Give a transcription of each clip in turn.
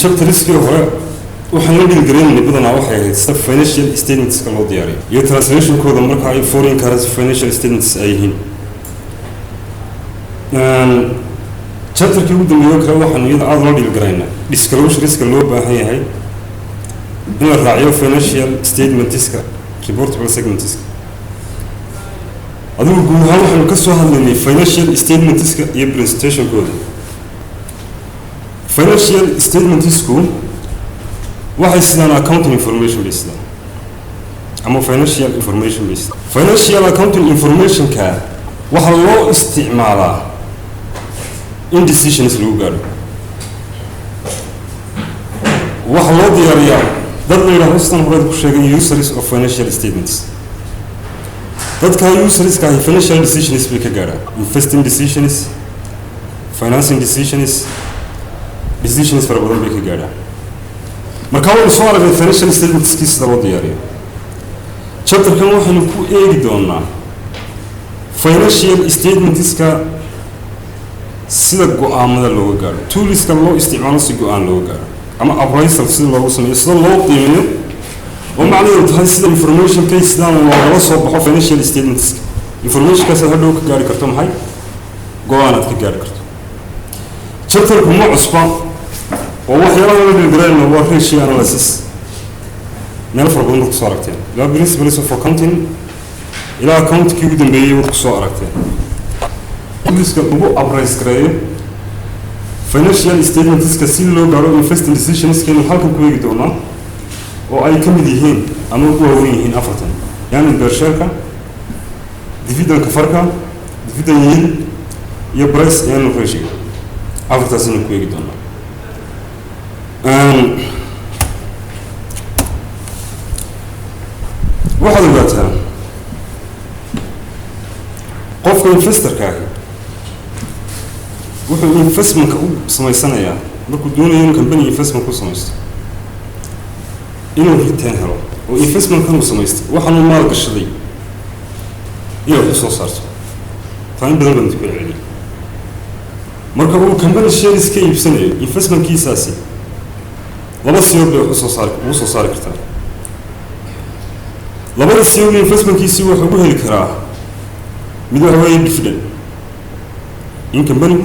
chapter risk hore waxaan la dhigreynay badanaa waxay ahayd sida financial statements ka loo diyaariyo iyo translation kooda marka ay foreign currency financial statements ay yihiin chapter kii ugu dambeeyay kale waxaan iyada aad loo dhigreynay disclosure risk loo baahan yahay in la raaciyo financial statements ka reportable segments adigu guud ahaan waxaan ka soo hadlaynay financial statements ka iyo presentation kooda financial statements ku waxay sidaan accounting information based ama financial information based financial accounting information ka waxa loo isticmaalaa in decisions lagu gaaro waxa loo diyaariyaa dad la hoostan hore ku sheegay users of financial statements dadka users ka financial decisions bay ka gaaraan investing decisions financing decisions for badan bay ka gaaraan marka wuu soo aragay financial statements kiisa loo diyaariyo chapter kan waxaanu ku eegi doonaa financial statements ka sida go'aamada loo gaaro tools ka loo isticmaalo si go'aan loo gaaro ama appraisal sida loo sameeyo sida loo qiimeeyo oo macnaheedu tahay sida information case sidaan loo soo baxo financial statements information kaas hadhow ka gaari karto maxay go'aanad ka gaari karto chapter kuma cusba oo waxyaalaha la dhigreeyay waa ratio analysis meel farbadan ku soo aragteen la principles of accounting ila account kii ugu dambeeyay ku soo aragteen iska ugu appraise gareeyo financial statements ka si loo gaaro investing decisions kan halkan ku eegi doonaa oo ay ka mid yihiin ama ku waaweyn yihiin afartan yani bersharka dividend ka farka dividend yield iyo price and ratio afartaas ku eegi doonaa waxaad ogaataa qofka investorka wuxuu investment u samaysanayaa markuu doonayo inuu company investment ku samaysto inuu return helo oo investment kan uu samaysto waxaanu maal gashaday inuu soo saarto taan badan ku celceliyo marka uu company shares ka iibsanayo investment kiisaasi laba siyood bay soo saari kartaa labada siyood investment kiisi wuxuu ku heli karaa mid waxa weeye dividend in company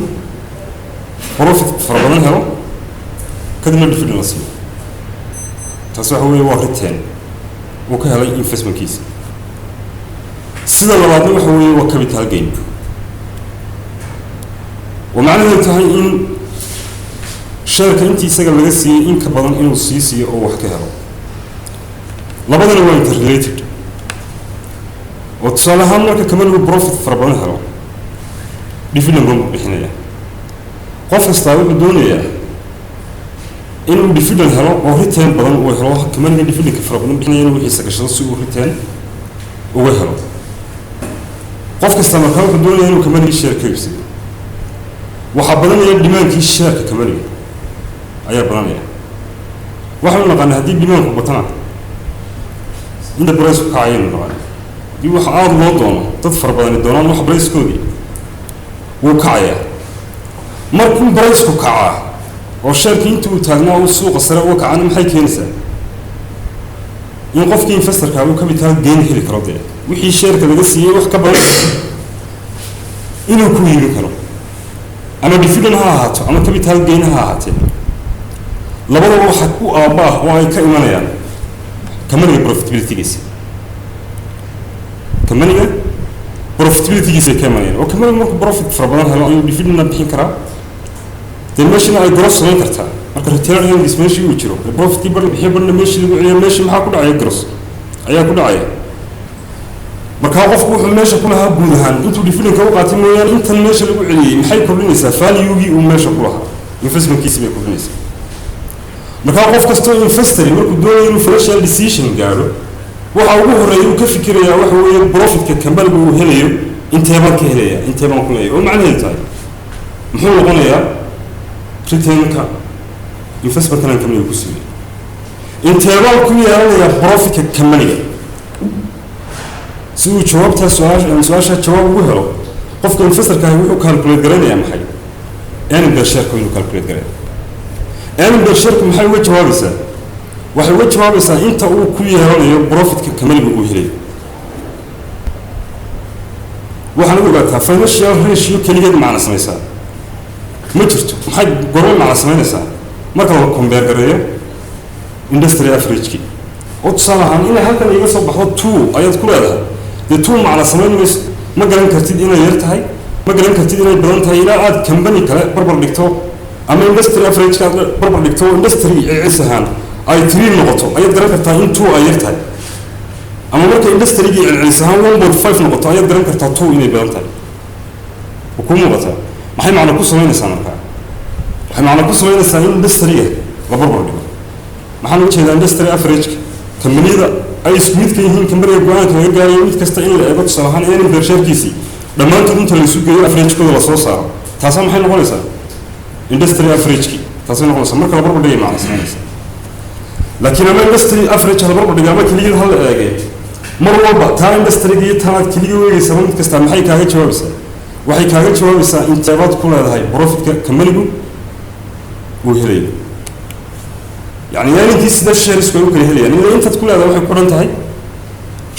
profit farabadan helo kadibna dividend la siiyo taas waxa weeye waa return uu ka helay investment kiisi sida labaadna waxa weeye waa capital gain ومعنى تهاي إن شركة أنتي سجل لجسي إن كبران إنه سياسي أو وحكيها لبعض هو interrelated وتصالح هم كمان هو profit فربنا هلا بيفيدنا قوم بحنايا قف استوى بالدنيا إنه بيفيدنا هلا وهرتين بدن وهلا كمان اللي بيفيدنا كفربنا بحنايا إنه يحسك الشخص وهرتين وهلا قف استوى كمان بالدنيا إنه كمان الشركة يبصي وحبلنا يدمان في الشركة كمان أيها برانيا وحنا نقول هذه دمان كبتنا عند بريس كعين نقول دي وحعاد موضوعنا تظفر بدن الدولار وح بريس كودي وكعيا ما يكون بريس كعاء والشركة أنتوا تهجموا السوق السرق وكعنا محي كنسة ينقف كين فسر كعو كبيتال جين هلك رضي وحي الشركة لقصية وحكبر إنه كوي بكرة أنا بفيدنا هاتو أنا كبيتال جين هاتي لبلا واحد أباه وهاي كإيمان يعني كمان البروفيتابيلتي جيسي كمان إيه بروفيتابيلتي جيسي كمان يعني وكمان ممكن بروفيت فربنا هلا أنا بفيدنا بحكرة تمشي على الجروس ما يكرتها أكره تيار هين جسم ماشي ويشرو البروفيتابيل بيحبنا ماشي ماشي معاه كل عيا جروس عيا كل عيا marka qofku wuxuu meesha ku lahaa guud ahaan intuu dhifin ka waqti mooyaan inta meesha lagu celiyay maxay kordhinaysaa value-gi uu meesha ku lahaa investment-kiisa bay kordhinaysaa marka qof kasta oo investor markuu doonayo inuu financial decision gaaro waxa ugu horeeya uu ka fikirayaa waxa weeye profit-ka company uu helayo intee baan ka helaya intee baan ku leeyahay oo macnaheedu tahay muxuu noqonayaa return-ka investment-kan company ku siiyay intee baan ku yeelanayaa profit-ka company si uu jawaabta su'aasha jawaab ugu helo qofka investor-ka wuxuu calculate garanayaa maxay earning per share inuu calculate gareeyo earning per share maxay uga jawaabaysaa waxay uga jawaabaysaa inta uu ku yeelanayo profitka kamaliga uu helay waxaan ogaataa financial ratio kaligeed macna samaysaa ma jirto maxay go'aan macna samaynaysaa marka la compare gareeyo industry average oo tusaalahan in halkan iga soo baxdo 2 ayaad ku leedahay de 2 macna samaynayso ma garan kartid inay yar tahay ma garan kartid inay badan tahay ilaa aad company kale barbar dhigto ama industry average ka barbar dhigto industry ay sahan ay 3 noqoto ayaad garan kartaa in 2 ay yar tahay ama marka industry-gi ay sahan 1.5 noqoto ayaad garan kartaa 2 inay badan tahay hukumo wata maxay macna ku samaynaysaa marka waxay macna ku samaynaysaa in industry-ga la barbar dhigo maxaan u jeedaa industry average kambaniyada ay isku mid ka yihiin kambaniyada go'aanka laga gaarayo mid kasta in la eego tusaalahaan earning per share-kiisii dhammaantood inta la isu geeyo average-kooda la soo saaro taasoo maxay noqonaysaa industry average-ki taasoo noqonaysaa marka la barbar dhigayo macna samaynaysaa laakiin ama industry average la barbar dhigo ama keligeed hal la eegay mar walba taa industry-ga iyo taa keligeed weegaysa mid kasta maxay kaaga jawaabaysaa waxay kaaga jawaabaysaa inteebaad ku leedahay profitka kambanigu uu helayo يعني أنت سيدا الشهر سكوي ممكن يهلي يعني إذا أنت تقول هذا واحد كورنت هاي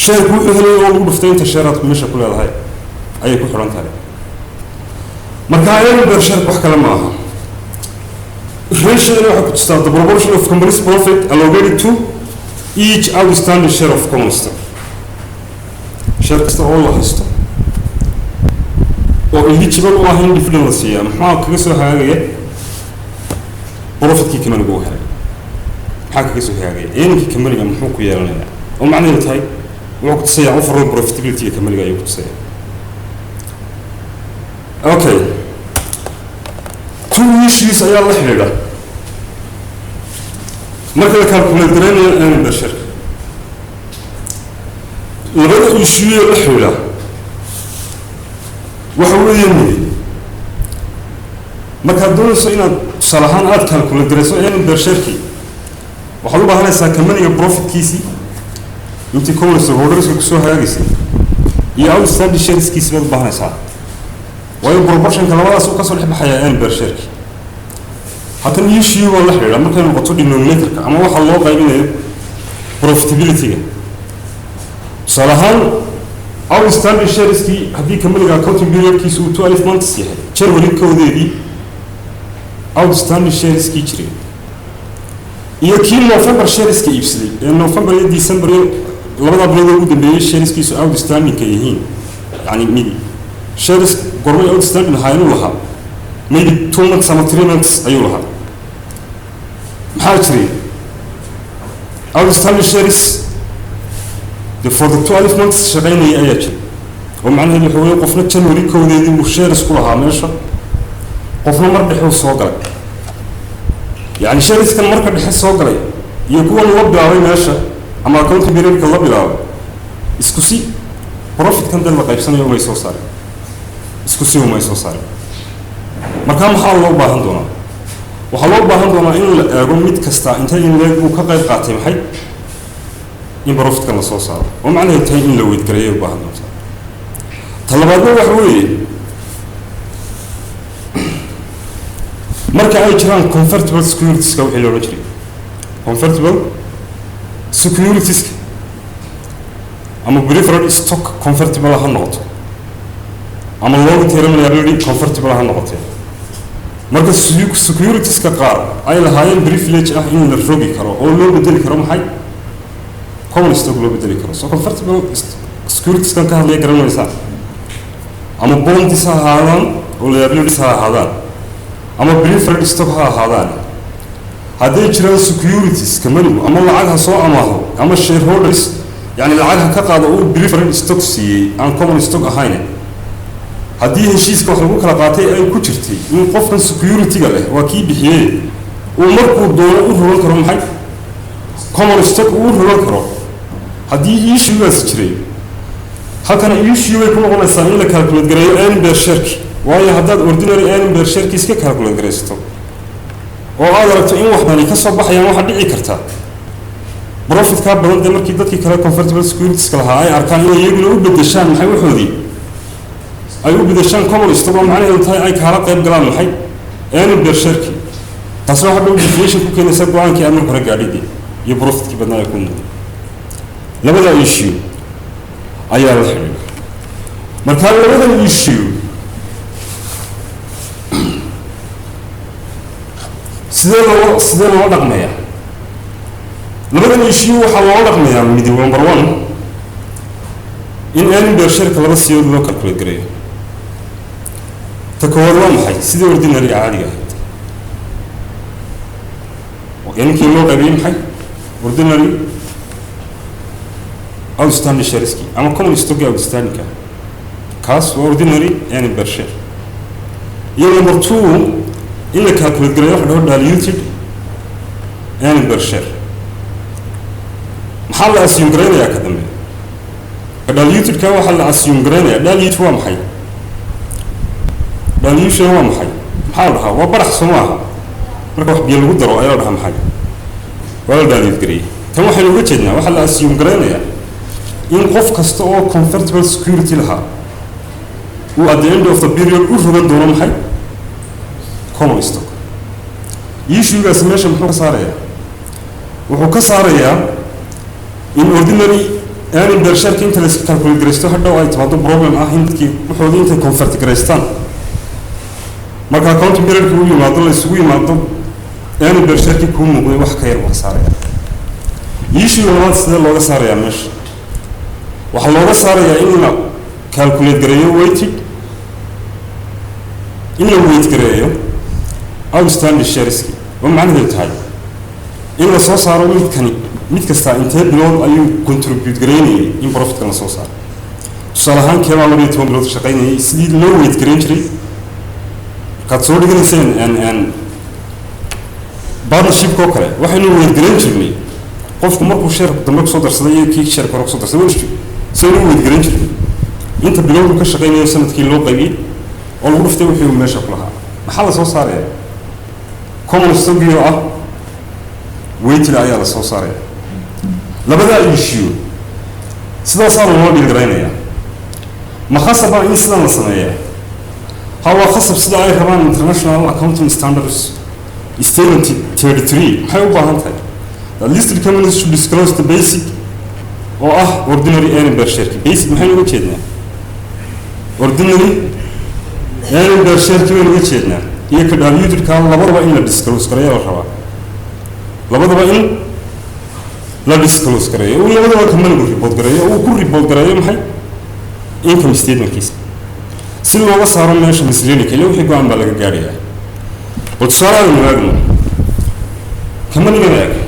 شهر كوي يهلي أو بفتين تشهرات مش كل هذا هاي أي كوي كورنت هاي مكاين برشر بحكي لماها الريشيو اللي واحد تستخدم the proportion of company's profit allocated to each outstanding share of common stock share كسر الله هستو أو اللي تبغى واحد يفلن راسيه ما كيسو هاي profit كي كمان جوه حاجة كيسو هاي إنك كمان يوم محوك ويانا ومعنى التاي وقت سيء أوفر profitability كمان جاي وقت سيء أوكي two issues أيها الله حلو مركز كالكوليترين أنا بشر لغاية issue الحلو وحول يمني مركز دون سينا صلاحان آد كالكوليترين أنا بشركي waxaad u baahanaysaa kamaniga profitkiisii intii kowlasa holderiska kusoo hagaagaysa iyo outstanding shareskiisi baad u baahanaysaa waayo proportionka labadaas uu kasoo dhex baxayaa earn per shareki haatan issue waa la xidhiidha markay noqoto denominatorka ama waxa loo qaybinayo profitability-ga tusaale ahaan outstanding shareskii haddii kamaniga accounting periodkiisu uu 12 months yahay jarwalikoodeedii outstanding shareskii jiray iyo kii November shareska iibsaday ee November iyo December labada bilood ugu dambeeyay shareskiisu outstanding ka yihiin yani mid shares gormay outstanding haynu lahaa maybe 2 months ama 3 months ayuu lahaa maxaa jiray outstanding shares for the 12 months shaqaynaya ayaa jiray oo macnaheedu waxa weeye qofna January koodeedii uu shares ku lahaa meesha qofna mar dhexuu soo galay يعني شركة كان مركب بحس وقري يكون لب على ماشى أما كنت بيريد كلب على إسكوسي بروفيت كان ده لقيب سنة يوم يسوع صار إسكوسي يوم يسوع صار مكان حال لو بهندونا وحلو بهندونا إن رميت كستا إنت إن لقى وكقيب قاتم حي إن بروفيت كان يسوع صار ومعنى إنتهي إن لو يتقريه وبهندونا طلباتنا وحوي marka ay jiraan convertible securities ka wixii loo jiray convertible securities ama preferred stock convertible ha noqoto ama long term liability convertible ha noqoto marka securities ka qaar ay lahaayeen privilege ah in la rogi karo oo loo bedeli karo maxay common stock loo bedeli karo so convertible securities kan ka hadlaya garanaysa ama bonds ha ahaadaan oo liabilities ha ahaadaan ama preferred stock ha ahaadaan hadday jiraan securities kamanigu ama lacag ha soo amaahdo ama shareholders yani lacag ha ka qaado uu preferred stock siiyey aan common stock ahayn haddii heshiiska wax lagu kala qaatay ay ku jirtay in qofkan security-ga leh waa kii bixiyey uu markuu doono u rulan karo maxay common stock uu rulan karo haddii issue-gaas jiray halkana issue way ku noqonaysaa in la calculate gareeyo earn per share waayo haddaad ordinary earning per share iska calculate garaysto oo aad aragto in wax bani ka soo baxayaan waxa dhici karta profit ka badan markii dadkii kale convertible securities ka lahaa ay arkaan inay iyaguna u bedeshaan maxay waxoodii ay u bedeshaan common stock oo macnaheedu tahay ay kala qayb galaan maxay earning per share تصرح بالديفيشن كوكين يسبوا عنك أمر كرجاليدي يبرفت كي بدنا يكون لبدا يشيو أيها الحبيب مركان لبدا يشيو سيدنا وضع مياه لبدا يشيو حوا وضع مياه ميدي نمبر 1 إن أنا برشركة لبدا سيود لوكال كوليجري تكوّر محي سيدي ورديناري عادية يعني كي لو قبيل محي ورديناري أوستاني شرسكي أما كم يستوقع أوستاني كاس ورديناري يعني برشر يعني نمبر 2 إنك هاكل جريح هذا اليوتيوب يعني برشر محل أسيوم جرينا يا كدمي هذا اليوتيوب كوا حل أسيوم جرينا ده اليوتيوب محي ده اليوتيوب هو محي محلها وبرح سماها مركب بيلو درو أيوة ده محي ولا ده اليوتيوب جري كم حلو وجهنا وحل أسيوم جرينا يا إن قف كستو comfortable security لها و at the end of the period وفقد دون محي common stock issue gas meesha muxuu saaraya wuxuu ka saaraya in ordinary earning per share interest calculate gareysto hadhow ay timaado problem ah intii wuxuu intay convert gareystaan marka account period ku yimaado la isugu yimaado earning per share ku muuqday wax ka yar wax saaraya issue labaad sida looga saaraya meesha waxa looga saaraya in la calculate gareeyo weighted in la weight gareeyo outstanding shares ومعنى ذلك هاي إن الصوص صار ميت كستا انتهى بلون أيو contribute جريني إن profit كان الصوص صار صراحة كم عمري توم بلون شقيني سديد لو ويت جرينشري كتصور لي إنسان أن بعض الشيء كوكرة واحد لو ويت جرينشري قف مركو شر دمك صدر صديق كي شر كرك صدر صدق وش سوي ويت جرينشري أنت بلون كشقيني سنة كيلو قبيل أول غرفة توحي وما شكلها محل صوص صار يعني common stock يوعى ويت العيال الصوصارية لبدأ يشيو سدا صار المواد الجرينية ما خاصة بقى إنسان الصناعية هو خاصة بسدا أي كمان international accounting standards statement 33 هاي وباهنتها the listed companies should disclose the basic or ordinary earning per share basic محل وجهنا ordinary earning per share كمان وجهنا هي كده اليوتيوب كان لبضبا إن لا ديسكلوز كريه ولا لبضبا إن لا ديسكلوز كريه ولبضبا كمان ريبورت كريه وكل ريبورت كريه محي income statement كيس سيل والله صار ماشي مسليني كله وحكوا عن بالك جارية وتصار المراجع كمان يراجع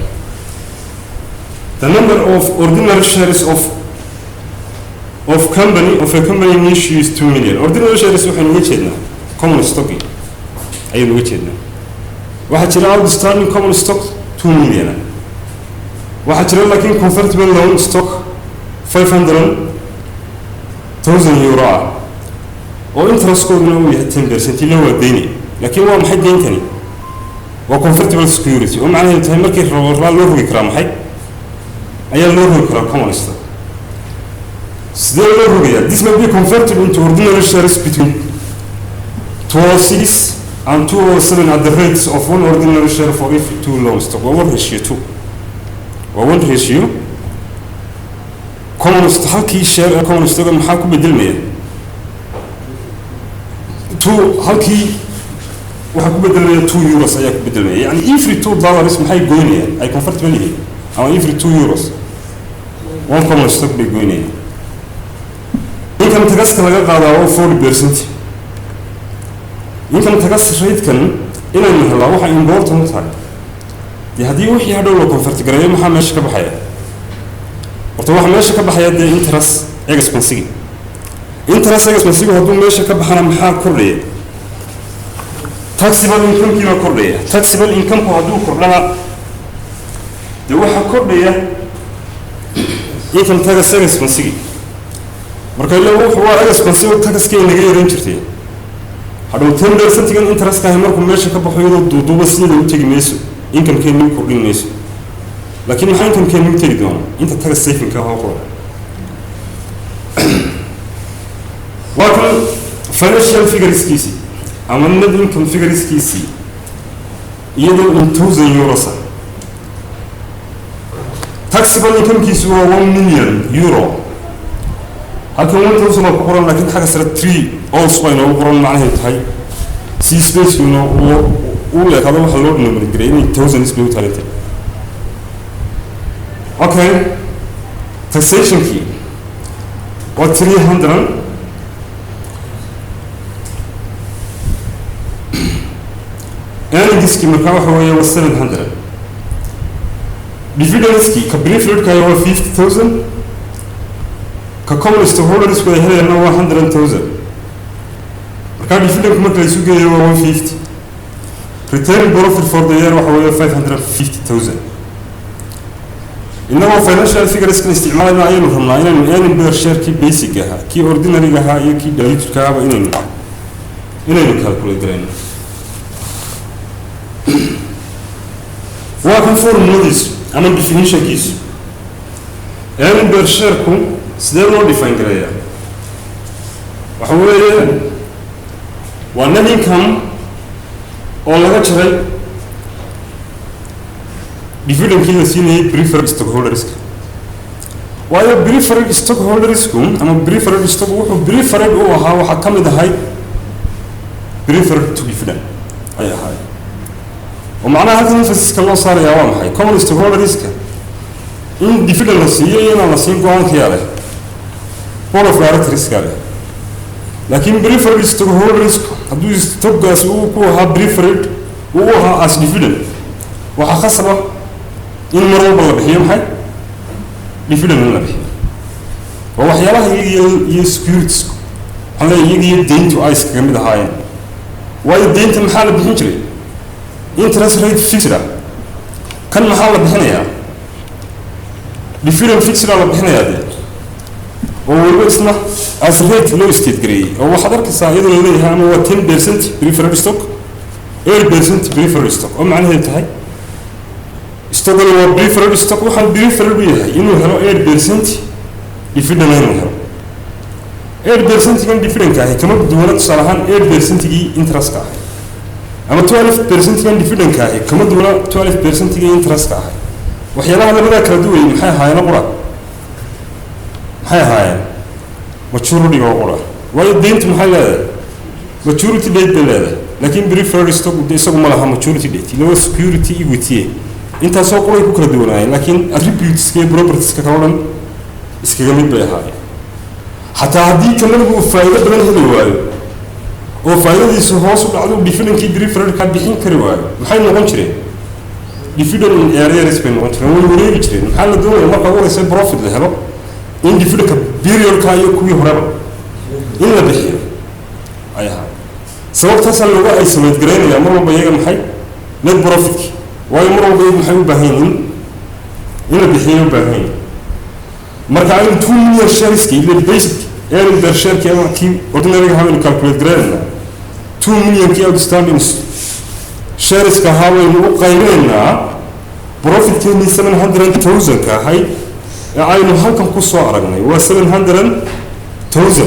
the number of ordinary shares of a company in issue is 2 million ordinary shares وحنا وجهنا common stock أي الوجهنا واحد شراء outstanding common stock 2 million واحد شراء لكن convertible loan stock 500,000 يورو وانترست كود نوع 10% اللي هو الديني لكن هو محد دين ثاني وconvertible security ومعناه انتهى مركز لورو يكرام حي أي لورو يكرام common stock سدير لورو يا this may be converted into ordinary shares between 206 and 207 at the rates of one ordinary share for every 2 loan stock one ratio 2 one ratio common stock halkii share common stock maxaa ku bedelmaya 2 halkii waxa ku bedelmaya 2 euros ayaa ku bedelmaya yani every 2 dollars maxay goynaya ay convertible yihiin ama every 2 euros one common stock bay goynaya income tax laga qaadayo 40% income tax rate kan inay mahla waxa important tahay hadii wixii hadhow loo convert gareeyo maxaa meesha ka baxaya horta waxa meesha ka baxaya de interest expense haduu meesha ka baxana maxaa kordhaya taxable income kina kordhaya taxable income ku haduu kordhana de waxa kordhaya income tax expense marka ilaa waa expense tax kee naga yaran jirtay hadhow 10% kan interest ka markuu meesha ka baxo iyadoo duuduuba sida u tagi mayso income kee nin kordhin mayso laakiin maxaa income kee nin tagi doona inta tax saving ka hoo qoro financial figures kiisi ama net income figures kiisi iyadoo in 1000 euros taxable income kiisu waa 1 million euro halkan 1000 oo ku qoran laakiin xagga sare 3 also way noo qoran macnaheedu tahay si space uu leeyahay waxa loo dhigay grade 1000 is built tahay okay taxation key or 300 earnings key marka waxa weeye 700 dividends key ka preferred ka waa 50000 ka common stockholders way helayaan 100000 marka dividend marka la isu geeyo waa 150 return profit for the year waxa weeye 550000 إنما financial figures كان استعمالنا أيام رمنا إن بير شير كي basic جها كي ordinary جها يا كي dilute كها إنه calculate رأينا وأكون فور موديس أنا definition كيس إن بير شير كم سدرنا define كرايا وحوالي وأنا income أولا كشري dividend key sini preferred stockholders waayo preferred stockholders ama preferred stock wuxuu preferred u ahaa waxa kamid ahay preferred to dividend ay ahay oo macnaha hadii emphasis loo saarayo waa maxay common stockholders in dividend la siiyo iyana la siin go'aanka yaale board of directors kale laakiin preferred stockholders haduu stockgaas uu ku ahaa preferred uu ahaa as dividend waxa khasaba in mar walba la bixiyo maxay dividend la bixiyo oo waxyaalaha iyo securities ama iyaga deyntu ay iskaga mid ahaayeen waayo deynta maxaa la bixin jiray interest rate fixed kan maxaa la bixinayaa dividend fixed la bixinayaa oo waliba isna as rate loo state gareeyay oo waxaad arkaysaa iyadoo la leeyahay ama waa 10% preferred stock 8% preferred stock oo macnaheedu tahay stock waa preferred stock waxa preferred yahay inuu helo 8% dividend inuu helo 8% kan dividend ka kama duwana tusaalahan 8% gi interest ka ama 12% kan dividend ka kama duwana 12% gi interest ka waxyaalaha labada kala duwan maxay ahaayeen qura maxay ahaayeen maturity oo qura waayo deyntu maxay leedahay maturity date bay leedahay laakiin preferred stock isagu ma laha maturity date ilo security equity inta soo qoray ku kala duwanaayeen laakiin attributes ka properties ka kala iskaga mid bay ahaayeen hatta hadii kamadu faa'iido badan heli waayo oo faa'iidadiisu hoos u dhacdo dividend-kii preferred ka bixin kari waayo maxay noqon jireen dividend in areas bay noqon jireen way wareegi jireen maxaa la doonayaa marka uu hayso profit la helo in dividend-ka period-ka iyo kuwii horeba in la bixiyo ayaha sababtaas looga ay sameeyay gareynaya mar walba iyaga maxay net profit waayo mar walba maxay u baahan yihiin in la bixiyo baahan marka ay 2 million shares ki ile basic earning per share ki ama ki ordinary ha la calculate gareyna 2 million ki outstanding shares ka ha way u qaybinayna profit ki 700,000 ka hay aynu halkan ku soo aragnay waa 700,000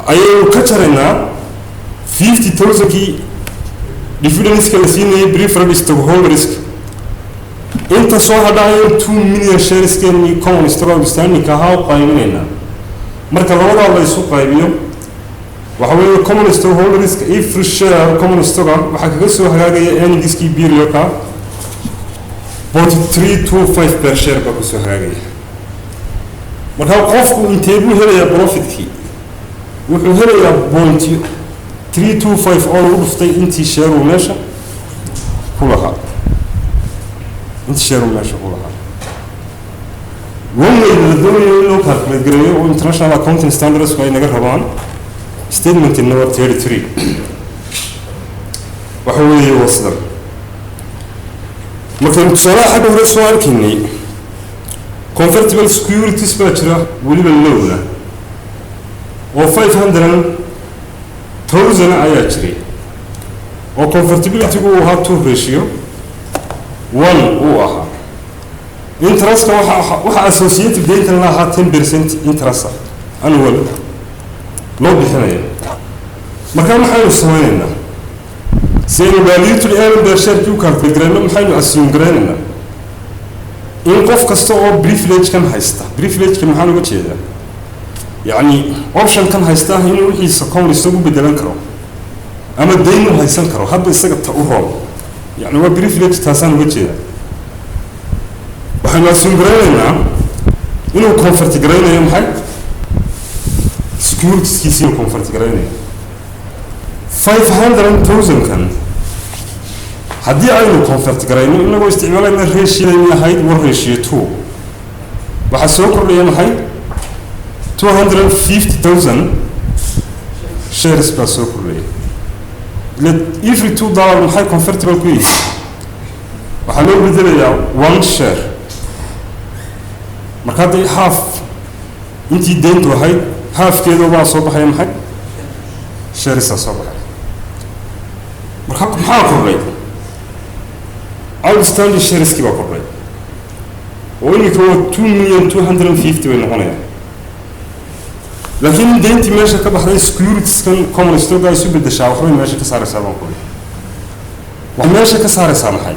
ayuu ka jarayna 50,000 ki dividends ka la siinayay preferred stockholders inta soo hadhayo 2 million shares ka ni common stock outstanding ka ha qaybinayna marka labada la isu qaybiyo waxa weeye common stockholders every share common stock waxa kaga soo hagaagaya earnings ki period ka 4325 per share ka soo hagaagaya marka qofku intee buu helayaa profit ki wuxuu helayaa 325 oo u dhuftay intii share uu meesha ku lahaa intii share uu meesha ku lahaa way la doonayo inuu calculate gareeyo oo international accounting standards ay naga rabaan statement number 33 waxa weeye wasdar marka tusaalaha xagga hore soo arkaynay convertible securities baa jira weliba lowna oo 500,000 ayaa jiray oo convertibility uu ahaa 2 ratio 1 uu ahaa interest waxa associated data laha 10% interest annual loo bixinayo marka maxay u sameeynaa سينو diluted earning per share كيو calculate قرينا محايلو assume قرينا إن قف كستو privilege كان هايستا privilege كم حالو بتشيدا يعني option كان هايستا إنه يسقون يسوق بدلان كرو أما الدين هايسان كرو حتى يسقط تأوهم يعني هو privilege تاسان بتشيدا وحنا assume قرينا إنه comfort قرينا يوم حي security كيسيو comfort قرينا 500,000 كان هدي عينو كونفرت قرينو إنه استعمالنا الريشي لأن هاي والريشي 2 وحسوق اليوم هاي 250,000 shares بسوق اليوم every $2 من هاي convertible كويس وحلو بدل يا 1 share مركاتي half انتي دينتو هاي half كيلو بقى صوب هاي محي shares صوب هاي مركاكم حاكم رأيكم outstanding shares كي بقول رأي وإنك هو 2,250 وين هنا لكن دينتي ماشى كبحرين securities كان common stock جاي يسوي بالدشاء وخلي ماشى كسر سامع كله وماشى كسر سامع هاي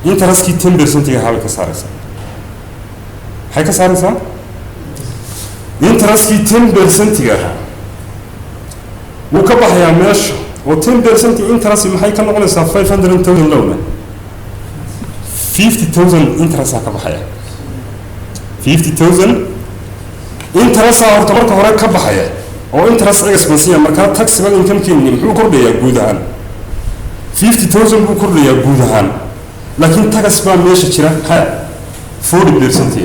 أنت راسكي 10% تيجي حاول كسر سامع هاي كسر سامع أنت راسكي 10% تيجي وكبح يا ماشى و 10% interest maxay ka noqonaysaa 500,000 lowna 50,000 interest ka baxaya 50,000 interest horta marka hore ka baxaya oo interest expense marka tax bal income keenni muxuu kordhayaa guud ahaan 50,000 buu kordhayaa guud ahaan laakiin tax baa meesha jira 40%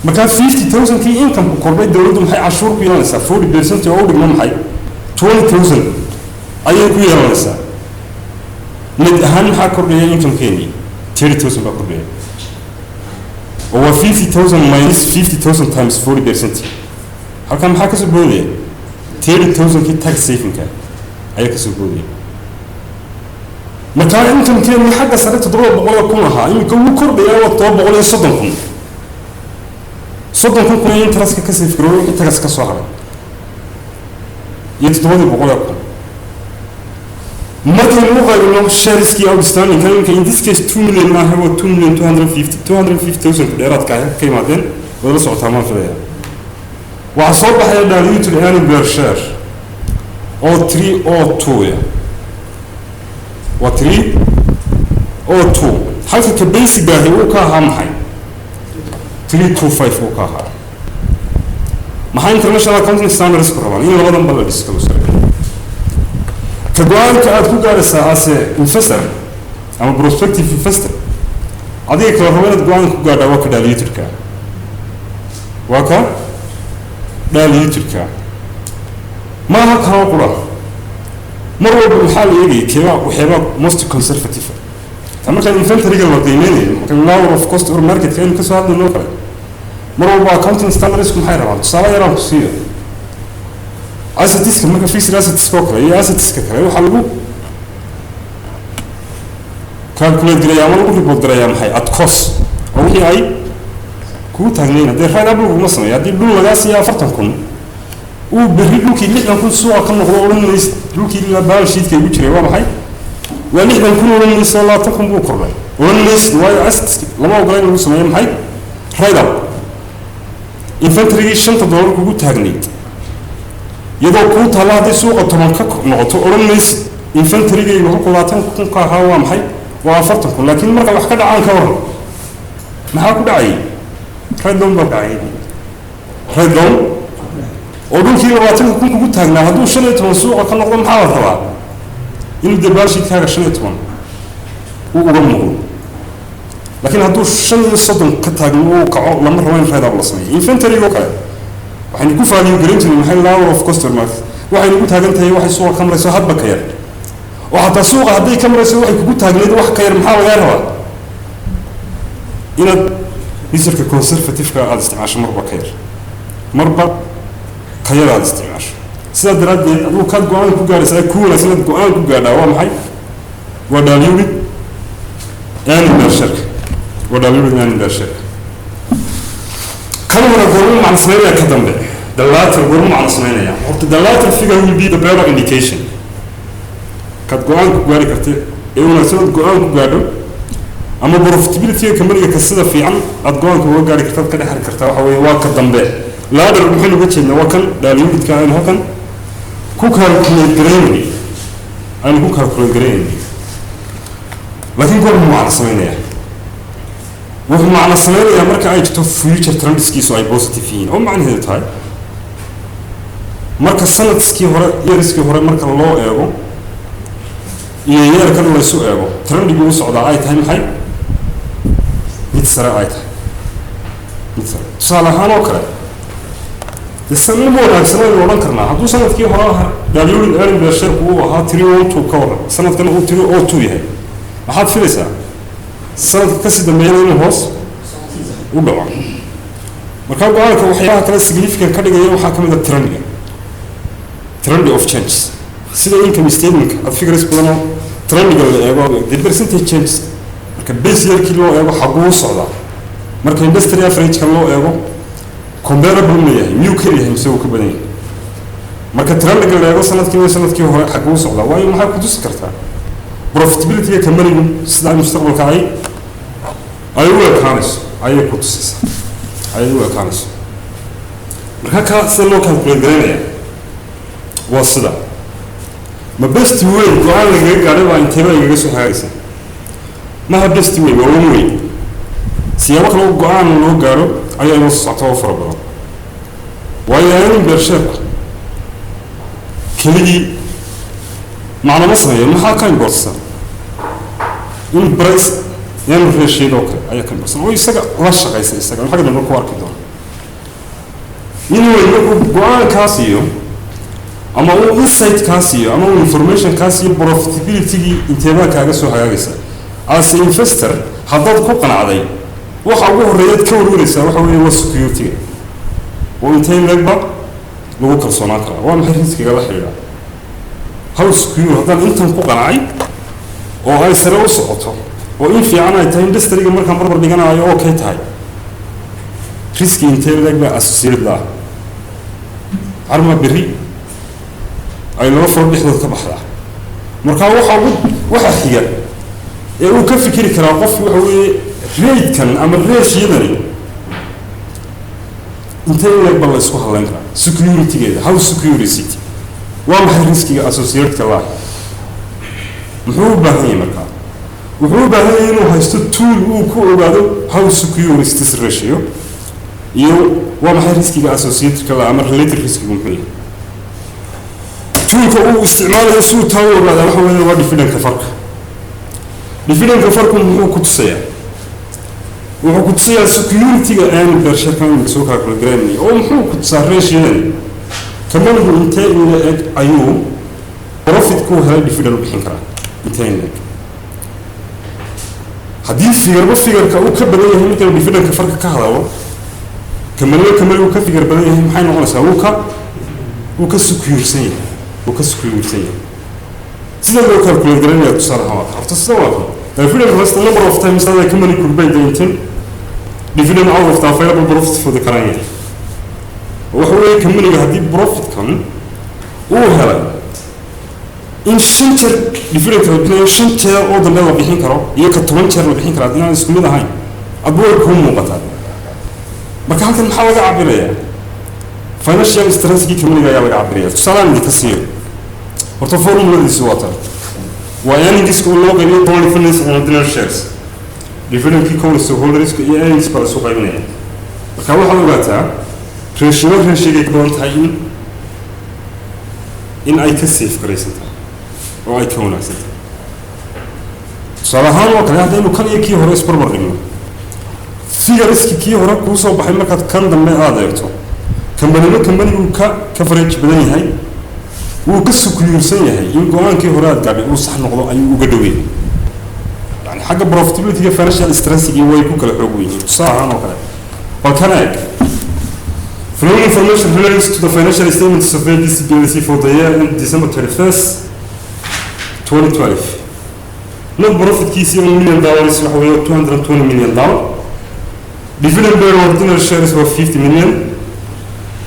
marka 50,000 kii income ku kordhay dawladdu maxay cashuur ku yeelanaysaa 40% oo u dhigma maxay 20,000 أيه كوي رأسا مد أهم حكورية يمكن كيني 30,000 بكورية هو 50,000 minus 50,000 times 40% هكذا حكسو بولي 30,000 كي tax saving كان أيه كسو بولي مكان يمكن كيني حاجة صارت تضرب بقولة كونها يمكن كورية وطوب بقولة صدمكم كون ينترس كسيف كرو ينترس كسوهرة يتدور بقولة كون مركز المغرب shares كي outstanding كان in this case 2 million ما هو 2,250,000 دولار كاي مادين ولا سو تمام فيها وعصب بحياه diluted earning per share او 3 او 2 و 3 او 2 حيث كبيسك ده هو كها محي 325 هو كها محي international accounting standards كربان إنه غدا بلا ديسكلوز كقوان كأد كوجارسا أسي investor أما prospective investor هذه كهروين قوان كوجارا وكذا ليتركا وكا لا ليتركا ما هكذا قرا مرة بالحال يجي كذا وحباب most conservative أما كان inventory قال وقيمين كان lower of cost or market كان كسر هذا اللوكال مرة accounting standards كم حيران صار يرام كسير أساتيسك ما كان في سلاسة تسكوكرا هي أساتيسك كلا وحلو calculate قريا ما نقول report قريا محي at cost أو هي أي كو تغنينا ده خير أبلغ مصنع يدي بلو لغاسي أفرتكم وبريدلو كي نحن نكون سوا كنا نقولون ليس لو كي لبال شيء كي يجري وما حي ونحن نكون ولن ليس الله تكون بكرة ولن ليس واي أساتيسك لما قرينا مصنع محي خير inventory شنطة دولار كو تغنيت يدو كنت هذا سوق طبعاً كنقطة أورنيس inventory جاي بقول قلاتين كن كهوا محي وافرتكم لكن مرة وحكي عن كور ما هاكو داعي خدهم بداعي خدهم أودو كي قلاتين كن كنت هنا هذا شنو سوق كنقطة محاولة طبعا إنه دباشي كهذا شنو تون وأورنو لكن هذا شنو الصدم كتاجنو كعو لما روين هذا بلصني inventory وكذا waxaan ku faaliyo garintii maxay law of customers waxay ugu taagantahay waxay suuqa ka marayso hadba ka yar waxa suuqa haday ka marayso waxay kugu taagneed wax ka yar maxaa laga rabaa inaad isirka conservative ka aad isticmaasho marba ka yar aad isticmaasho sida daradeed aduu ka go'aan ku gaaraysaa ku wanaagsan go'aan ku gaadhaa waa maxay waa diluted earning per share كم مرة قرون مع نسمينا كذا the latter قرون مع نسمينا يعني the latter figure will be the better indication markaad go-aan ku gaari kartay ee wanaagsanad go-aan ku gaadho ama profitability company ka sida fiican aad go-aanka uga gaari kartad ka dhexar kartaa waxa weeye waa ka dambe ladder maxay uga jeednaa waa kan dhaaliyidka aan halkan ku calculate gareynay aan ku calculate gareynay laakiin goor macna sameynaya wuxuu macna sameynaya marka ay jirto future trendskiisu ay positive yihiin oo macnaheedu tahay marka sanadkii hore yearskii hore marka loo eego iyo yearkan la soo eego trendigu u socdaa ay tahay maxay mid sare ay tahay mid sare tusaale ahaan oo kale sanadku wanaagsan oo odhan karnaa hadduu sanadkii hore ahaa dhaaliyuud earning per share uu ahaa 302 ka hor sanadkan uu 302 yahay waxaad filaysaa sanadka ka sii dambeeyana inuu hoos u dhaco marka go-aanka waxyaalaha kale significant ka dhigaya waxaa ka mid ah trend of changes sida income statement aad figures badan trendiga la eego the percentage changes marka base yearkii loo eego xaguu u socdaa marka industry average kan loo eego comparable ma yahay miyuu ka yahay mise uu ka badan yahay marka trendiga la eego sanadkii hore xaguu u socdaa waayo maxay ku tusi kartaa profitability ka company sida mustaqbalka ay u ekaanayso ayay ku tusaysaa ayay u ekaanayso marka ka sida loo calculate gareynaya waa sida ma best way go-aan laga gaadhay waa intee igaga soo hagaagaysa maha best way waa one way siyaabo kale oo go-aan loo gaadho ayaa inoo socota oo fara badan waayo earning per share keligii macna ma sameeyo maxaa ka imborsan in price yan ratio oo kale ayaa ka imborsan oo isaga la shaqaysa isaga xagga dambe ku arki doona inuu go-aankaas iyo ama uu insight kaas iyo ama uu information kaas iyo profitability inteeba kaaga soo hagaagaysa as investor haddaad ku qanacday waxa ugu horeeya ka warwaraysa waxa weeye waa security oo intee leegba lagu kalsoonaan karaa waa maxay riskiga la xiriira how secure haddaan intan ku qanacay oo ay sare u socoto oo in fiican ay tahay industry-ga markaan barbar dhiganayo oo kay tahay riski intee leegba associated ah arma berri ay loo furo dhexdood ka baxdaa marka waxa xiga ee uu ka fikiri karaa qof waxa weeye rate-kan ama ratio-yadani intee leegba la isku halayn karaa security-geeda how security waa maxay riskiga associated-ka laah muxuu u baahan yahay markaa wuxuu u baahan yahay inuu haysto tool uu ku ogaado how secure is this ratio iyo waa maxay riskiga associated-ka laah ama related riskiga muxuu yahay toolka uu isticmaalayo si uu taa u ogaada waxa weeye waa dividend-ka farka dividend-ka farku muxuu ku tusayaa wuxuu ku tusayaa security-ga aan bershakan soo kala gareynay oo muxuu ku tusaa ratio-dan kamanigu intee in la eg ayuu profit-ku helay dividend u bixin karaa intee in la eg haddii figurka uu ka badan yahay marka dividend-ka farka ka hadalo kamanigu ka figure badan yahay maxay noqonaysaa uu ka secure-san yahay sida loo calculate gareynaya tusaale ahaan horta sida waa dividend was the number of times that the company could pay the intent dividend out of the available profit for the current year waxa weeye company haddii profit kan uu helay in shan jeer dividend ka bixinayo shan jeer oo dambe la bixin karo iyo ka 10 jeer la bixin karo haddii isku mid ahayn adboor ku muuqataa marka halkan maxaa laga cabirayaa financial strategy company ayaa laga cabirayaa tusaale aan ka siiyo horta formuladiisu waa tan waa earnings oo loo qaybiyo total finance on ordinary shares dividend-kii kowlisa holderiska iyo earnings baa soo qaybinaya marka waxaad ogaataa ratio-ga ka badan tahay in ay ka safe garaysan tahay oo ay ka wanaagsan tahay tusaale ahaan oo kale haddaynu kan iyo kii hore isbarbar dhigno figuriski kii hore kuu soo baxay markaad kan dambe aada eegto kambanigu ka coverage badan yahay wuu ka sukuyursan yahay in go-aankii hore aad gaadhay uu sax noqdo ayuu uga dhowey yani xagga profitability iyo financial strategy way ku kala xoog weyn tusaale ahaan oo kale bal kana eeg following information relates to the financial statements of this PLC for the year end December 31st 2012 net profit kiisi $1 million waxa weeye $220 million dividend paid on ordinary shares were $50 million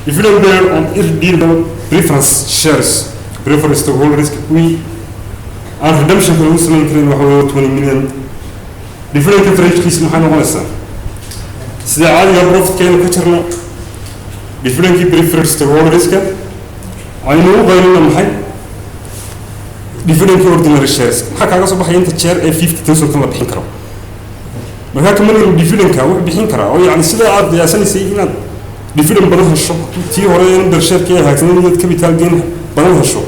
dividend paid on irredeemable preference shares preference stockholders we aan redemption ka lagu samayn karin waxa weeye 20 million different average-kiis maxay noqonaysaa sida caadiga profit-keena ka jirna different preferred stakeholders-ka aynu u qaybino maxay different ordinary shares maxaa kaaga soo baxaya inta share ee 50,000 kan la bixin karo markaa kamaniga different-ka wuxuu bixin karaa oo yacni sida aad qiyaasanaysay inaad different badan hesho tii hore in bar share-kii hagaagsan inaad capital gain badan hesho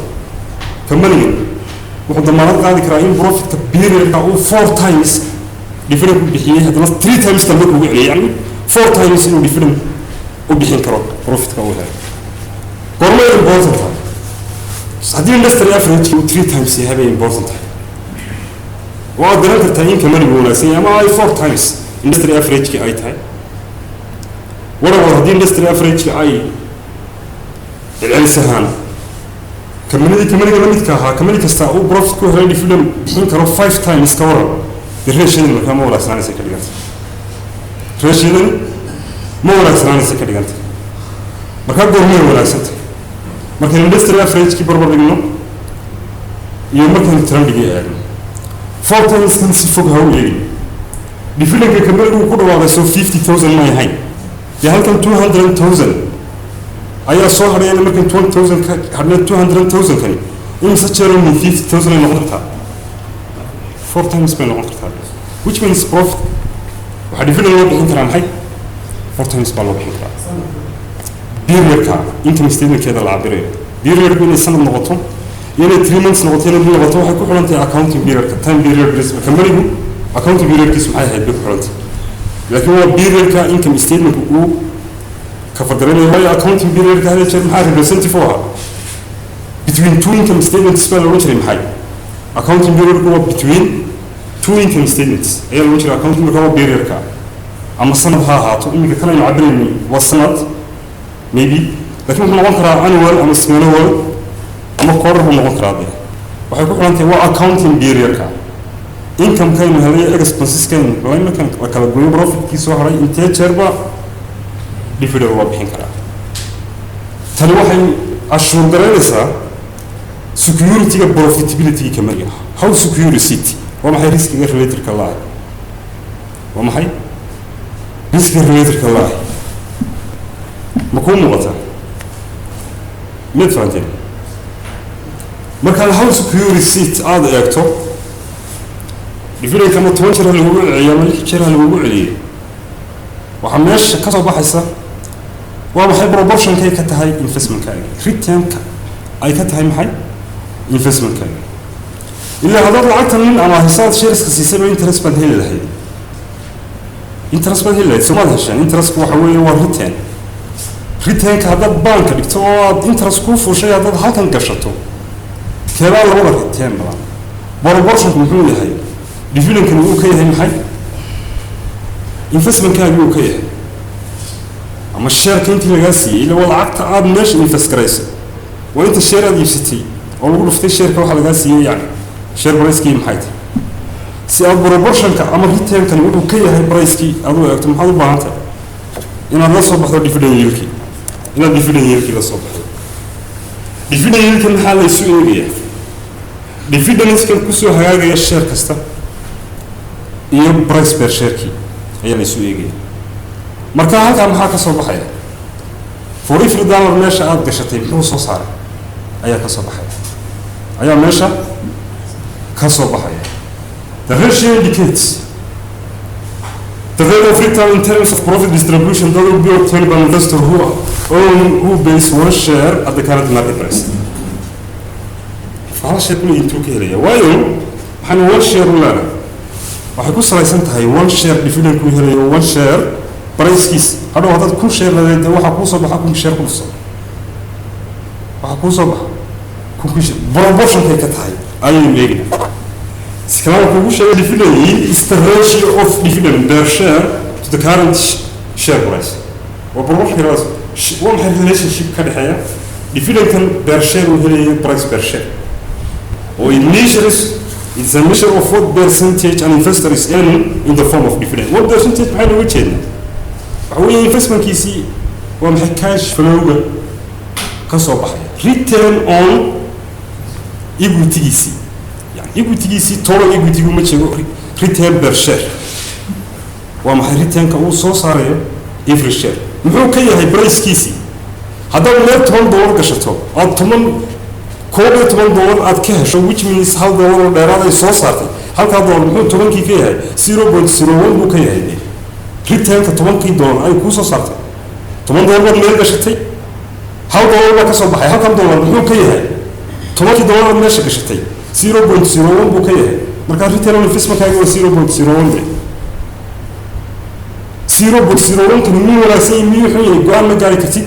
kamaniga wuxuu damaanad qaadi karaa in profit-ka period-ka uu 4 times different u bixiyay haddana 3 times kan markuu ugu celiyay yacni 4 times inuu different u bixin karo profit-ka uu helay gorma important haddii industry average uu 3 times yahay bay important waa garan kartaa in kamaniga wanaagsan yahay ama ay 4 times industry average-ki ay tahay walaal haddii industry average-ki ay celcelisahaan kamaniga la midka ahaa kamani kasta uu profit ku helay different bixin karo 5 times ka waran ratio markaa ma wanaagsanaysa ka dhiganta ratio ma wanaagsanaysa ka dhiganta markaa goormay wanaagsanta marka industry average-ki barbar dhigno iyo markaan trendiga eegno 4 times kan si fog ha u eegin different-ka kamanigu ku dhawaaqay soo 50,000 ma yahay dee halkan 200,000 ayaa soo hadhayana markan 20,000 ka hadhna 200,000 kani imsa jeero min 50,000 ay noqon kartaa 4 times bay noqon kartaa which means profit waxaa different loo bixin karaa maxay 4 times baa loo bixin karaa period-ka income statement-keeda la cabirayo period-ku inay sanad noqoto iyo inay 3 months noqoto inay bil noqoto waxay ku xiran tahay accounting period-ka time period kamanigu accounting period-kiisu maxay ahayd bay ku xiran tahay laakiin waa period-ka income statement-ku uu كفدرني هاي accounting period كهذا شيء محل representative فوها between two income statements بين الوجه محل accounting period هو between two income statements هي الوجه accounting هو period كا أما السنة هاتو إنك كلام عبرني والسنة maybe لكن هم نقرأ annual أما semi-annual أما quarter هم نقرأ به وحيكون أنت هو accounting period كا income كاين هذه expenses كاين لما كان وكلا جوي profit كيسوا هراي إنتاج شربة different waa bixin karaa tani waxay ashur garanaysaa security-ga profitability kamaniga how security waa maxay riskiga related-ka lahay waa maxay riskiga related-ka lahay ma kuu muuqata mid fahanteen markaad how security aada eegto different kama 10 jeer lagugu celiyo ama 6 jeer lagugu celiyo waxaa meesha ka soo baxaysa waa maxay proportion-kay ka tahay investment-kaaga return-ka ay ka tahay maxay investment-kaaga ilaa haddaad lacagtan nin ama hisaad shareska siisaba interest baad heli lahayd interest baad heli lahayd somaad heshaan interest-ku waxa weeye waa return-ka haddaad banka dhigto oo aad interest kuu fuushay haddaad halkan gashato keebaa labada return badan proportion-ku muxuu yahay dividend-kan wuu ka yahay maxay investment-kaaga wuu ka yahay ama share-ka intii lagaa siiyey ila waa lacagta aada meesha invest garayso waa inta share aada iibsatay oo lagu dhuftay share-ka waxaa lagaa siiyey yani share price-kii maxay tahay si aad proportion-ka ama return-kan wuxuu ka yahay price-kii aad u eegto maxaad u baahan tahay inaad la soo baxdo dividend yield-kii inaad dividend yield-kii la soo baxdo dividend yield-ka maxaa la isu eegayaa dividend-kan kusoo hagaagaya share kasta iyo price per share-kii ayaa la isu eegaya marka halkaa maxaa ka soo baxaya for every dollar meesha aada gashatay muxuu soo saaray ayaa ka soo baxaya ayaa meesha ka soo baxaya the ratio indicates the rate of return in terms of profit distribution that will be obtained by investor who pays one share at the current market price فهذا شيء كله ينتو كهرية وايو حن one share ولا لا waxay ku salaysan tahay one share dividend ku helayo one share price-kiis hadhow haddaad kun share ladeed waxaa kuu soo baxa kun share ku dhufsan waxaa kuu soo baxa kun share proportion-kay ka tahay ayaynu eegina iskalaama kugu sheega dividend is the ratio of dividend per share to the current share price waa proportion-ka waa maxay relationship ka dhexeeya dividend-kan per share uu helayo price per share oo it measures it's a measure of what percentage an investor is earning in the form of dividend what percentage maxay looga jeednaa وهو investment كيسي ومحكاش فلوجا كسب بحية return on equity كيسي يعني equity si total equity ma jiro return per share waa maxay return-ka uu soo saarayo every share muxuu ka yahay price-kiisi haddaad meel $10 gashato aad $10 aad ka hesho which means $1 oo dheeraad ay soo saartay halkaa dollar muxuu 10kii ka yahay 0.01 buu ka yahay return-ka 10kii dollar ay kuu soo saartay $10 baad meel gashatay $1 baa ka soo baxay halkan dollar muxuu ka yahay 10kii dollar aad meesha gashatay 0.01 buu ka yahay markaa return on investment-kaaga waa 0.01 0.01 kan miyuu wanaagsan miyuu xun yahay go-aan ma gaari kartid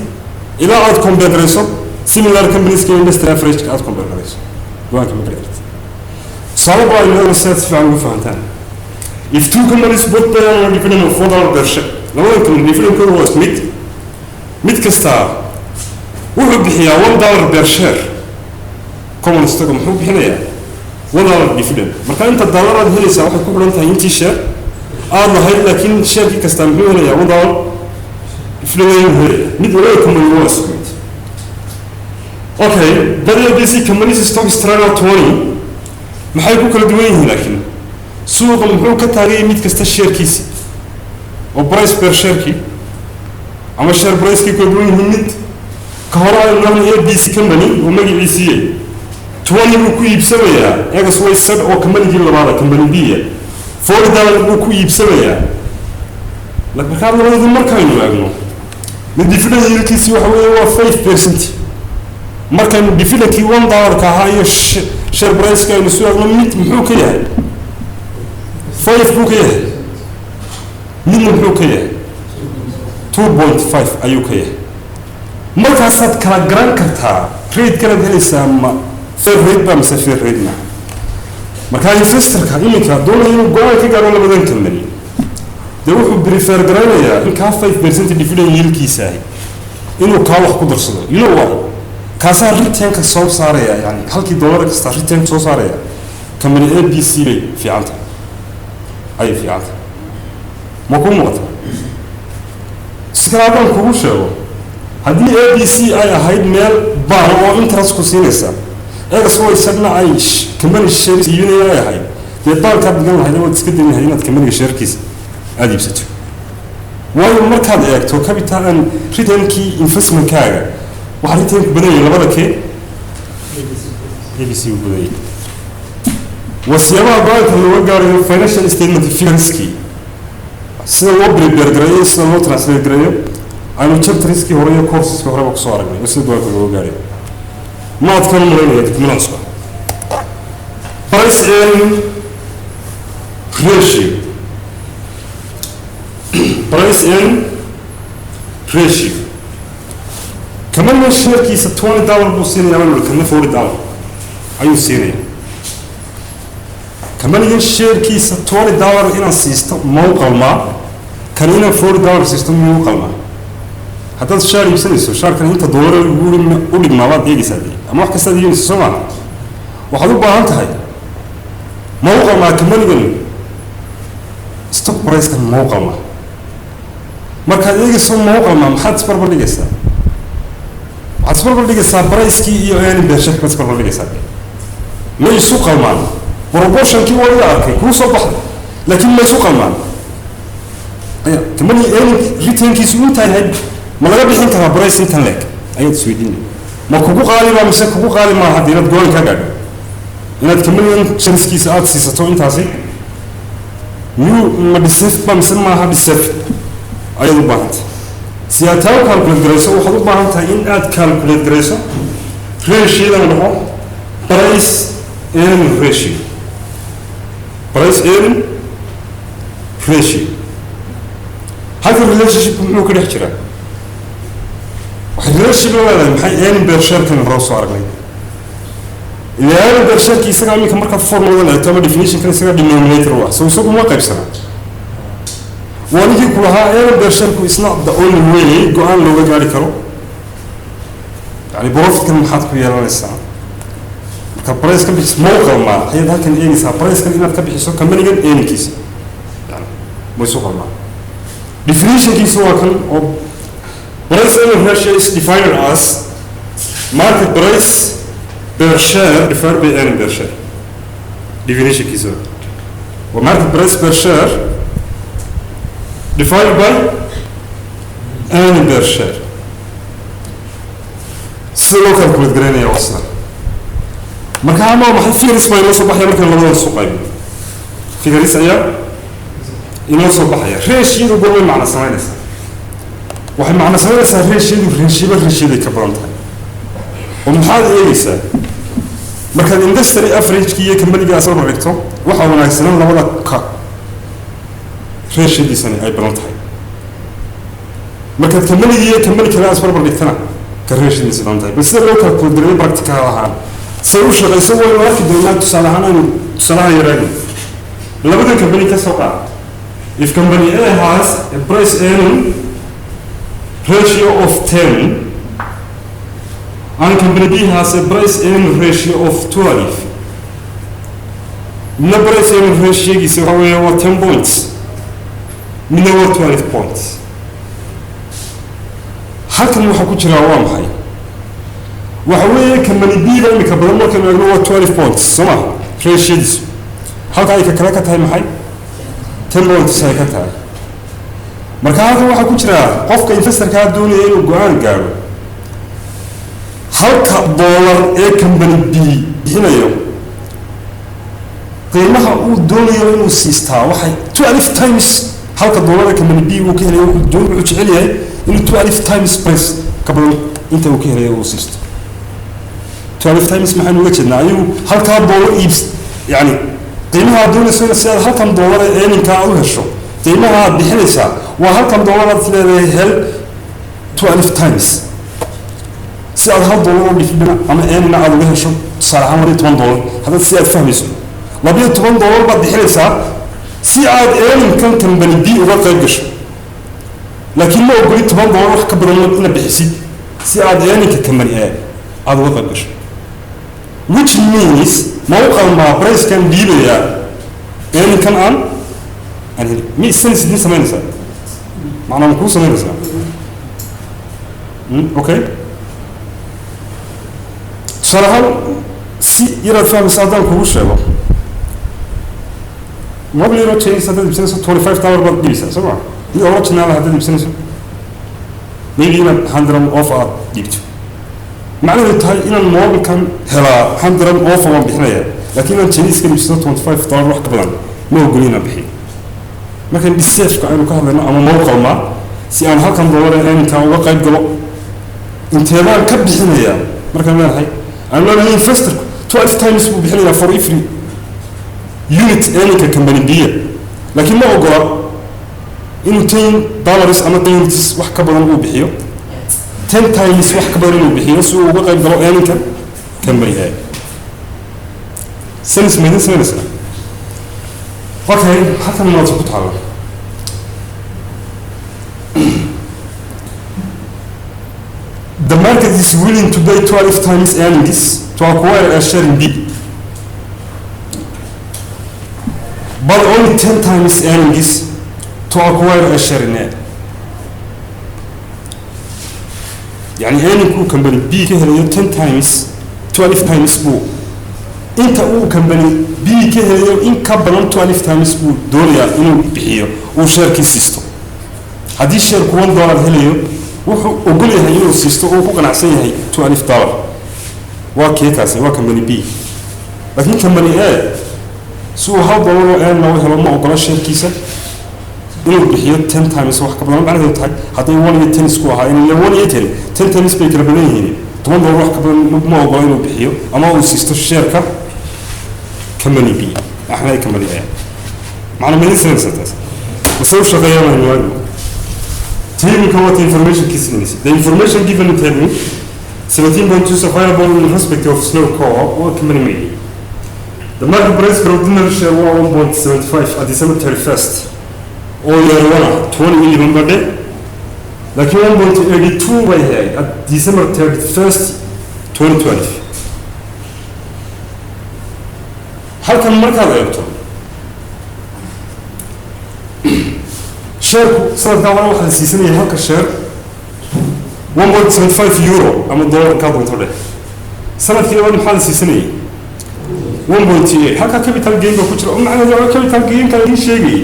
ilaa aad compare garayso similar companies-ka industry average-ka aad compare garayso go-aanka ma gaari kartid sabab waa inay sidaas fiican ugu fahantaan if two companies both pay a dividend of $4 per share labadan company dividend-kooda waa isku mid kasta wuxuu bixiyaa $1 per share common stock muxuu bixinayaa $1 dividend marka inta dollar aad helaysaa waxay ku xidhan tahay intii share aad lahayd laakiin share-kii kasta muxuu helayaa $1 dividend mid walba company waa isku mid okay WBC companies stock struggle 20 maxay ku kala duwan yihiin laakiin suuqa muxuu ka taagay mid kasta share-kiisi oo price per share-kii ama share price-kii kala duwan yihiin mid ka hore ay noqon ABC company oo magaciisii 20 buu ku iibsanayaa eegas way sad oo company-gii labaad company B $40 buu ku iibsanayaa markaa labadooda markaynu eegno mid dividend yield-kiisi waxa weeye waa 5% markaynu dividend-kii $1 ka ahaa iyo share price-ka aynu soo eegno mid muxuu ka yahay 5 buu ka yahay midna muxuu ka yahay 2.5 ayuu ka yahay markaasaad kala garan kartaa rate kalaad helaysaa ma fair rate ba mise fair rate ma markaa investorka iminka doonaya inuu go-aan ka gaaro labadan company dee wuxuu prefer garanayaa in kaa 5% dividend yield-kiisa ahay inuu kaa wax ku darsado you know why kaasaa return-ka soo saaraya yani halkii dollar kasta return soo saaraya company ABC bay fiicanta ayay fiicanta ma ku muuqata iskalaabaan kugu sheego haddii ABC ay ahayd meel baar oo interest ku siinaysa eegas oo isagna ay company shares iibinaya ay ahayd dee baarkaad dhigan lahayd waad iska dayn lahayd inaad company sharekiisa aada iibsato waayo markaad eegto capital and return-kii investment-kaaga waxaa return-ku badanyay labada kee ABC uu badanyay wasiyaabaha go-aanka looga gaarayo financial statement figures-kii sida loo prepare gareeyo sida loo translate gareeyo aynu chapterskii hore iyo courseska horeba kusoo aragnay sida go-aanka looga gaarayo ma adkaan malaynaya documents-ka price earning ratio price earning ratio kamana share-kiisa $20 buu siinayaa kana $40 ayuu siinayaa kamana share-kiisa $20 inaan siisto ma u qalmaa kan inaan $40 siisto ma u qalmaa haddaad shaar iibsanayso shaarkan inta dollar u dhigmaabaad eegaysaa ama wax kastaad iibinayso soo maaha waxaad u baahan tahay ma u qalmaa kamanigan stock price-kan ma u qalmaa markaad eegayso ma u qalmaa maxaad isbarbar dhigaysaa waxaad isbarbar dhigaysaa price-kii iyo earning per share baad isbarbar dhigaysaa ma isu qalmaan proportion-kii waa iga arkay kuu soo baxday laakiin ma isu qalmaan kamani earning return-kiisu intaa yahay ma laga bixin karaa price intan leeg ayaad isweydiinay ma kugu qaali baa mise kugu qaali maaha haddii inaad go-aan ka gaadho inaad kamanigan shariskiisa aada siisato intaasi miyuu ma dhisef ba mise maaha dhisef ayaad u baahantay si aad taa u calculate garayso waxaad u baahan tahay in aad calculate garayso ratio-dan dhaho price earning ratio price earning ratio halka relationship muxuu ka dhex jiraa waxay relationship la leedahay maxay earning per share-kan roo soo aragnay ilaa earning per share-ki isaga iminka markaad formula leedahay ama definition-kan isaga denominator u ah so isagu ma qaybsana waa ninkii ku lahaa earning per share-ku is not the only way go-aan looga gaari karo yani profit-kan maxaad ku yeelanaysaa marka price-kan bixis ma u qalmaa ayaad halkan eegaysaa price-kan inaad ka bixiso company-gan earning-kiisa yani ma isu qalmaa definition-kiisa waa kan oo price earning ratio is defined as market price per share divided by earning per share definition كيسو وmarket price per share divided by earning per share سلو calculate قرينا يا أصلا مركها ما محل فيرس ما ينوصل بحيا مركها لما نوصل قايم فيرس أيام ينوصل بحيا ريش يدو قوي معنا سماينس وحي معنا سماينس ريش يدو ريش يدو كبرانتها ومن هذا إيسا marka industry average kiyo company-ga soo rogto waxa wanaagsan labada ka ratio-diisani ay badan tahay marka company kala asbar bardigtana ka ratio-diisani badan tahay balse loo kala qodray practical ahaan soo shaqayso way markii doonaa tusaalaha yaraan labada company ka soo qaad if company A has a price earning ratio of 10 and company B has a price earning ratio of 12. The price earning ratio is around 10 points. Minimum 12 points. حكم وحكوش روام هاي. وحوي company B لما كبرنا كنا نقول 12 points. سمع ratios. هذا أي كلاكة هاي محي 10 points هاي كتاي. مركها وحكوش را قف كإنفستر كادوني إنه قان قالوا. halka dollar ee company B hinayo qiimaha uu doonayo inuu siistaa waxay 12 times halka dollar ee company B uu ka helayo wuxuu jecel yahay inuu 12 times price ka badan inta uu ka helayo uu siisto 12 times maxay uga jeednaa ayuu halka dollar iibs yani qiimaha doonayso si aad halkan dollar ee ninka u hesho qiimaha bixinaysa waa halkan dollar aad leedahay hel 12 times si aad hal dollar u dhifbina ama eenna aad uga hesho salaam wari $10 hada si aad fahmayso $12 baad bixinaysaa si aad eenkan company B uga qayb gasho laakiin ma ogoli $10 wax ka badan in la bixisid si aad eenka company A aad uga qayb gasho which means mawqal ma price kan diibaya eenkan aan mi sense din samaynaysaa macna ku samaynaysaa okay صراحة سي يرى فهم صادق كوش هذا ما بيرو شيء صادق بسنة $25 بالديسة سمع يقول لك نال هذا بسنة maybe إن 100 off جبت معناه التاي إن الموبل كان هلا 100 off ما بيحنايا لكن أنا تشينيس كان بسنة $25 روح قبلنا ما يقولينا بحي ما كان بالسيف كانوا كهذا أما موقع ما سي أنا هالكم دولار يعني كان وقع يقولوا انتظار كبد حنايا ما كان مال هاي أنا لا investor 12 times بحنايا for every unit يعني كcompany بيه لكن ما أقول إنه $10 أما $10 واحد كبر إنه بحيو 10 times واحد كبر إنه بحيو سو وقع يقولوا يعني كcompany هاي سنة أوكي حتى ما تقول تعالى The market is willing to pay 12 times earnings to acquire a share in B, but only 10 times earnings to acquire a share in A. يعني earning company B كهريو 10 times 12 times بو. أنت company B كهريو إن كبرن 12 times بو دولار إنه بحيو وشارك سيستم. هذه الشركة $1 هليو وقول لها إنه سيستم وفوق نعسيه هي $12 وكيكاسي وكمبني بي لكن كمبني A سو هذا والله أنا وهلا ما أقول الشركة إنه بحيو 10 times واحد قبل ما بعرف يتحق حتى يواني تنس كوها إنه يواني 10 times بيكر بنيه هني $8 واحد قبل ما أقول إنه بحيو أما هو سيستم الشركة كمبني بي إحنا كمبني A معنا من سنة بس هو شغال من الوالد Table what information kissings. The information given in table 17.2 is available in respect of snow co-op or company meeting. The market price for ordinary share was 1.75 at December 31st. All year 2011 per day. Like 1.82 by here at December 31st, 2012. How can market have شير صار كمان واحد السيسني هالك الشير 1.75 يورو أما $1 كابون ترى سنة كذا واحد محل السيسني 1.8 halka capital gain ba ku jira oo macnaheedu waa capital gain ka la sheegay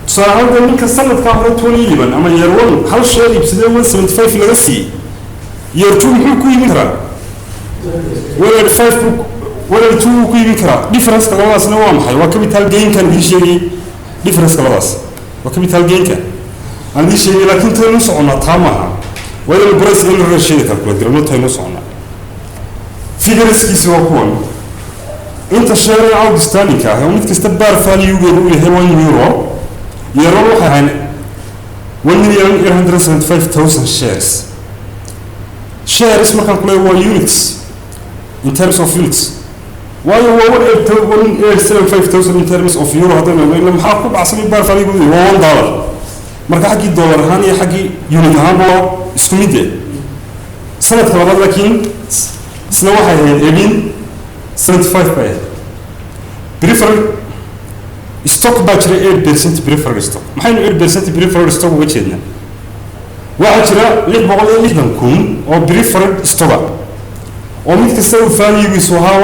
صاحب منك السنة كهرباء 2011 أما year 1 هل شيء يبصدق 175 laga sii year 2 muxuu ku yimi karaa year 5 ولا 2 ku yimi karaa difference labadaasna waa maxay waa capital gain kan ii sheegay difference labadaas waa capital gain kan aan ii sheegay laakiin tan u socona taamaha wala price in ratio ka kala dirno tan u socona figureskiisa waa kuwan inta share outstanding ka mid kasta bar value uu yahay 1 euro يروح عن 1,875,000 shares. Shares ما كان كله units in terms of units. Why 1,875,000 in terms of euro هذا لما حاكم عصبي بعرف عليه يقول $1. مركا حقي الدولار هاني حقي unit هذا استمدة. سنة كمان لكن سنة واحد هي 75 باي. prefer stock battery 8% preferred stock ما حين 8% preferred stock وجهنا وعشرة ليه بقول ليه نكون أو preferred stock أو ممكن تسوي فاليو بيسوها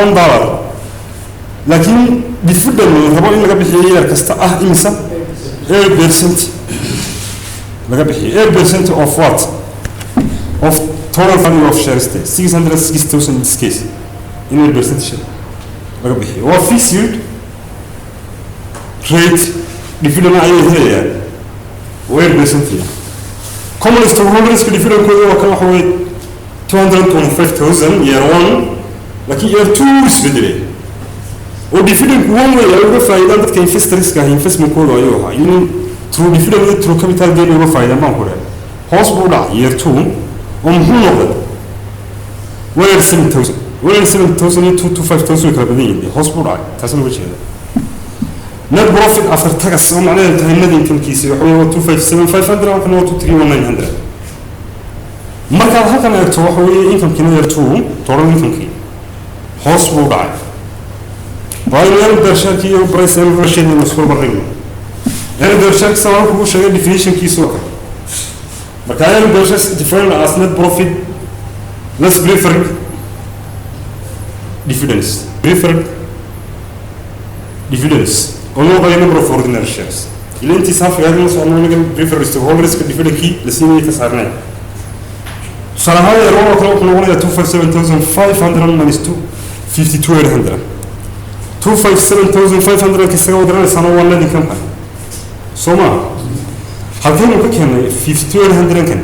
$1 لكن بيفضل من ربع اللي قبل حيل كستا إمسا 8% اللي قبل حيل 8% of what of total value of shares 660,000 in this case in 8% share اللي قبل حيل هو في سير rate dividend ayay way percentage common stockholders dividend kooda waa kan waxa way 225,000 year 1 laakiin year 2 isbeddelay oo dividend one way uga faa'iidaan dadka investors ka investment kooda ayuu ahaa in through dividend through capital gain uga faa'iidaan baan ku leeyahay hoos buu dhacay year 2 oo muxuu noqday way 7,000 way 7,000 to 5,000 kala badan yihiin hoos buu dhacay taasina way jeedaa net profit after tax oo macnaheedu tahay net income kiisa wuxuu 257,500 oo kana 231,900 marka halkan eegto waxa weeye income kina year 2 total income kii hoos buu dhacay baay'een bersharkii iyo price and ratio mas'uul barrigo bershark sabab ku sheegay definition kiisa oo marka bershark defined as net profit less preferred dividends ولو غير number of ordinary shares. إذا أنت صافي هذا المسألة أنه prefer stakeholders كديفيد كي لسنين يتسعرنا. صراحة يا روما كلام كنا 257,500 minus 252,800. 257,500 كسروا درنا سنة ولا دي كم كان. سوما هذين كان 52,800 كان.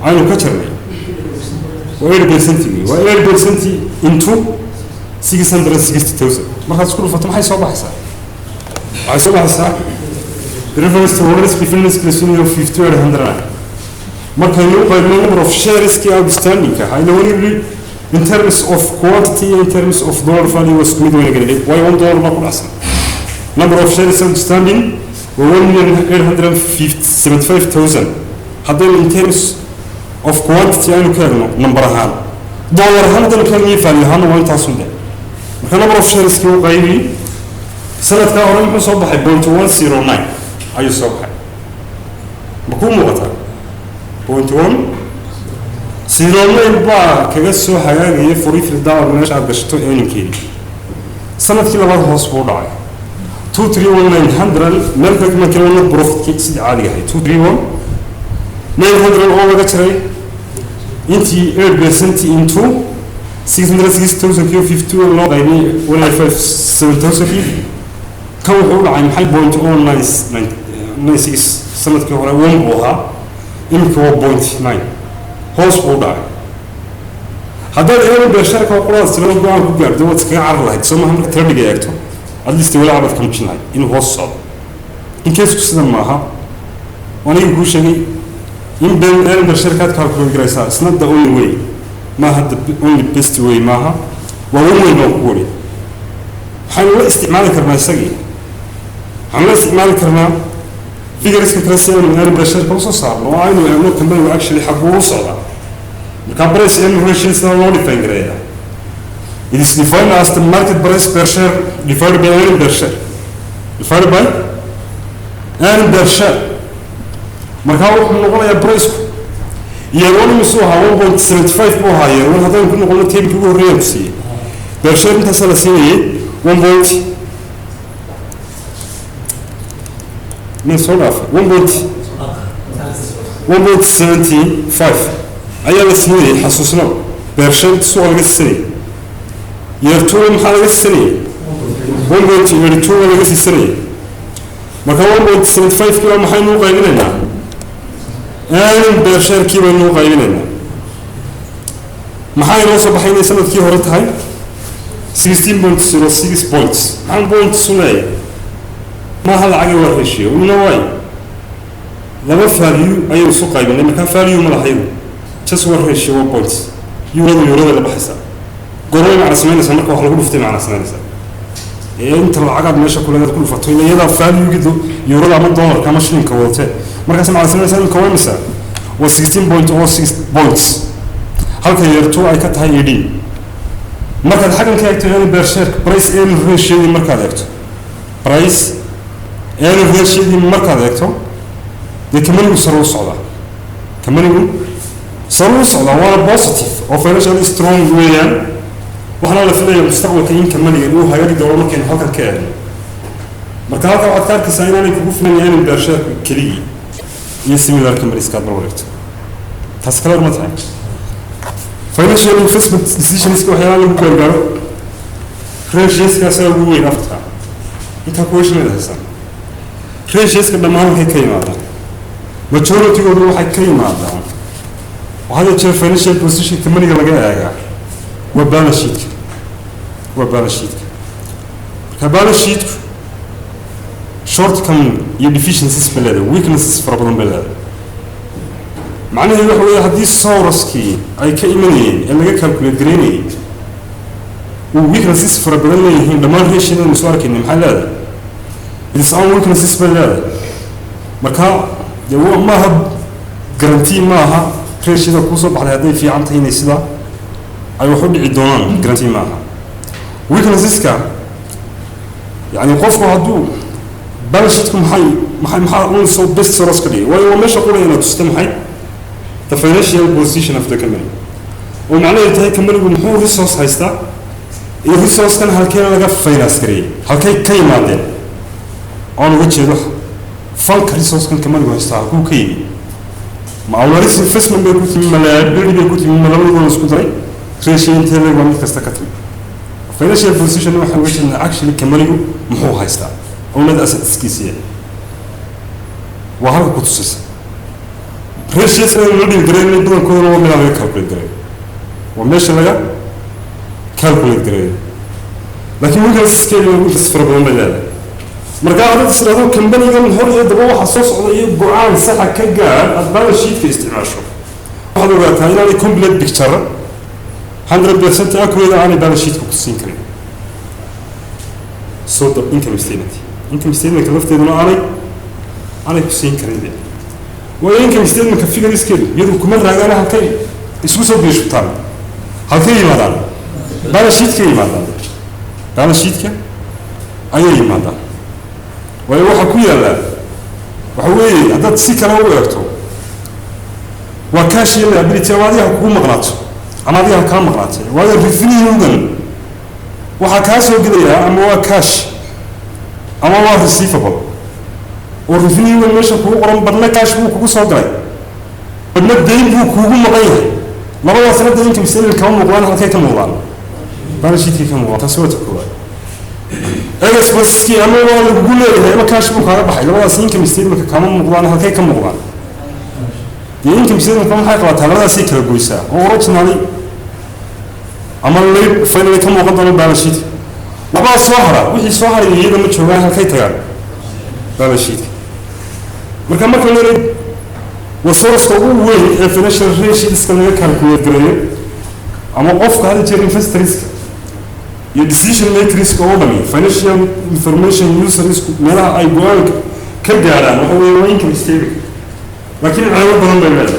عينه كترني. و8% into 660,000. ما خلاص كله فتح حي صباح ساعة. حي صباح ساعة. reference to orders difference كلاسينيو 52,800. ما كان يوقع number of shares كي outstanding كهاي لو نقول in terms of quantity in terms of dollar value was ميد ولا قليل. why $1 ما كل أحسن. number of shares outstanding و 1,875,000. هذا in terms of quantity أنا كارنو number هان. dollar هذا كان يفعل هان وين تصنده. كان number of shares كيو قايمي سنة كهرباء يصبح 0.109 أي صبح بكون مغطى 0.109 بقى كجسوا حاجة هي فريق الدعوة من عشان بشتو يعني كذي سنة كلا بعد هوسبول عاي 231,900 ملك ما كنا بروفيت كيكس عالية هي 231,900 أول كتري أنتي 8% into 660,000 كيلو 52 لو يعني ولا 7,000 كيلو كم حول عن حي 0.0996 سنة كهرباء وين بوها إنك هو 0.9 هوس بودا هذا الأول بالشركة وقلنا سنة جوان كبير دوت كان عرض هيك سماه هم تربي جايكتو هذا استوى عبد كم شيء إنه هوس صاد إن كيس كسرنا معها وأنا يقول شيء إن بين أنا بالشركات كهرباء جريسا سنة ده only way ما هذا only best way معها وهو المقولي حنو استعمال كرنا سجي عمل استعمال كرنا في جلسة كترسية من أنا بالشركة وصار وعينه يعملوا كمان وأكشلي حبوا وصلا الكابريس إنه ريشين سنة لوني فينجريا it is defined as the market price per share divided by earning per share divided by earning per share مركاو نقول يا برايس يرون مسوها 1.75 بوها يرون هذا يمكن نقول تيبي كبر ريبسي the برشير أنت سلسلة 1 بوينت من صلاف 1.75 أيام السنة حسوسنا برشير تسوق على السنة يرتون محل السنة 1.2 على السنة marka 1.75 kilo maxaynu u qaybinaynaa aan beersheerkii baynu u qaybinaynaa maxay noo soo baxay inay sanadkii hore tahay 16.06 points maxaan points u leeyahay maaha lacag waa ratio una waay laba value ayuu soo qaybinay marka value ma lahayn just one ratio 1 points yurada la baxaysa gorooy macna sameynaysa marka wax lagu dhuftay macna sameynaysa inta lacagaad meesha kula ku dhufato iyada value gido euro ama dollar kama shilinka wadate markaas macna sameynaysa in kawamisa waa 16.06 points halka yarto ay ka tahay ED marka xagan ka eegto in beersheer price earning ratio marka eegto price earning ratio marka eegto de kamanigu saro socda kamanigu saro socda waa positive oo financially strong weeyaan waxana la filayo mustaqbalka in kamaniga uu hagaagi doono markay halkan ka eegno marka halka waxaad ka arkaysaa inaanay kugu filan in beersheer kaliya iyo similar companies ka barbarto taas kala ma tahay financial investment decisions ko waxyaalaha lagu gaaro ratios ka soo ugu weyn afta inta ku heshiis haysan ratios ka dhammaan waxay ka yimaadaan majority goodu waxay ka yimaadaan waxaa jira financial position company laga eegaa waa balance sheet ka balance sheet shortcoming iyo deficiencies balada weaknesses fara badan balada معناه هو هذه الصورسكي أي كإيمانيين اللي جا كالكوليت جريني وweaknesses for بدلنا يهين دمان هي شيء المسوار كني محل هذا it's all weaknesses بدلنا مكان هو ما هب guarantee ما ها كريش إذا كوسب على هذا في عم تهين السلا أي وحد عدوان guarantee ما ها weaknesses كا يعني قفوا هدو بلشتكم محي أول صوب بس صورسكلي وهو مش أقول إنه تستمع حي the financial position of the company ومعناه إنتهى company بنحو resource هيستا resource كان هالكينا لقى finance كريه هالكي كي مادين أنا وجه روح فانك resource كان company هيستا هالكو كي مع أول رئيس investment بيكوت من ملاعب بيكوت من ملاعب ولا سكوتري خيشي إنتهى لقى من كستكتري financial position هو حوجه إن actually company محو هيستا أو ند assets كيسية وهذا كتوسس رشيت لنا الجرين بدون كل يوم من على كالكوليت جرين وماشي لقى كالكوليت جرين لكن ممكن السكيل يقول صفر بالمليان مرجع هذا السلطة كم بني من هون يدبوا حساس على يبقى صحة كجار أتباع الشيء في استعماله هذا وقت هاي يعني كومبليت بيكتشر 100% أكويد عن بالانس شيت كوكسين كريم صوت income statement كلفت إنه أنا كوكسين كريم وإنكم statement كفيجر سكيل يدو كمان رجعنا هالكي يسوسوا بيشوفان هالكي يمادان بالانس شيت كي يمادان بالانس شيت كي أيه يمادان ويروح كويا لا وحوي هذا تسيكنا ويرتو وكاش اللي أبريتي وادي هكون مغلط أنا دي هكان مغلط وهذا ريفيني يوجن وحكاش وقدر أما هو كاش أما هو ريسيفبل والريفيني يوجن مش هو قرن بدنا كاش هو كوكو صادري بدنا دين هو كوكو مغير ما هو سنة دين كم سنة الكون مغلان هالكي كم مغلان بارشيت كي كم مغلان تسوي تقول أجلس بس كي أما هو اللي بقول له ما كاش بكرة بحي لو أصلاً كم يصير مك كمان مغلان هالكي كم مغلان يمكن يصير كم حاجة وتهلا سيكل بويسا أورجنالي أما اللي فين كم مغلان بارشيت وبعد صهرة وش صهرة اللي يدا متشوفها هالكي تغير بارشيت مركب ما كنا وصورة تقول وين الفينانشال ريشيو تسكنه كالكوليت جريه أما قف كهذا تجري فيست ريسك your decision make risk overly financial information use risk ملا أي بوانك كجارة وهو وين كمستيرك لكن العلم بدون بيلاد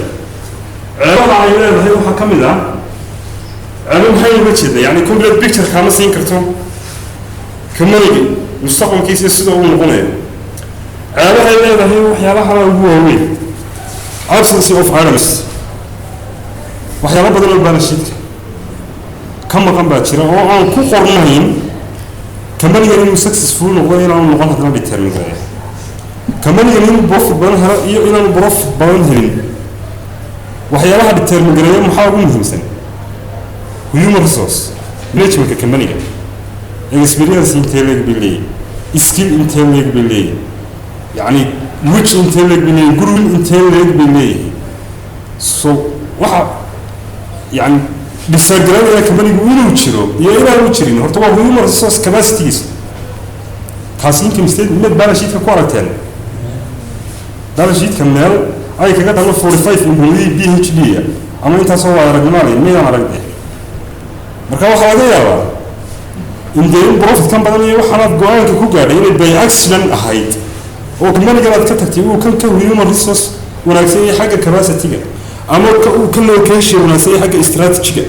علم عينه هي وحكم ذا علم هاي وجهه يعني complete picture خمسين كرتون كمالي مستقبل كيس يسوع ونقوله علم عينه هي وحيالها هو وين absence of items وحيالها بدون البالانس شيت كم رقم باتشرا أو كل قرنين كمان يعني successful وغير عن نقاط هذا بيترمي كذا كمان يعني بروف بانها إلى البروف بانهرين وحياها بيترمي كذا محاول مهم سن human resource ليش مك كمان يعني experience intelligent باللي skill intelligent باللي يعني which intelligent باللي grown intelligent باللي so واحد يعني بالسجلان يا كمان يقولوا وتشرو يا إلى وتشرين هرتوا human resource capacities خاصين كمستيد من بالشيء كقارتين بالشيء كمل أي كذا تقول 45 من PhD أما أنت سوى على رجمالي مين على رجله مركب حوالي يا إن دين بروفيت كم بدل يوحنا جوان كوجار يعني بيعكسن أحيد وكمان قالت كتبتي وكان human resource وناسي حاجة capacity أما وكله كاشي وناسي حاجة استراتيجية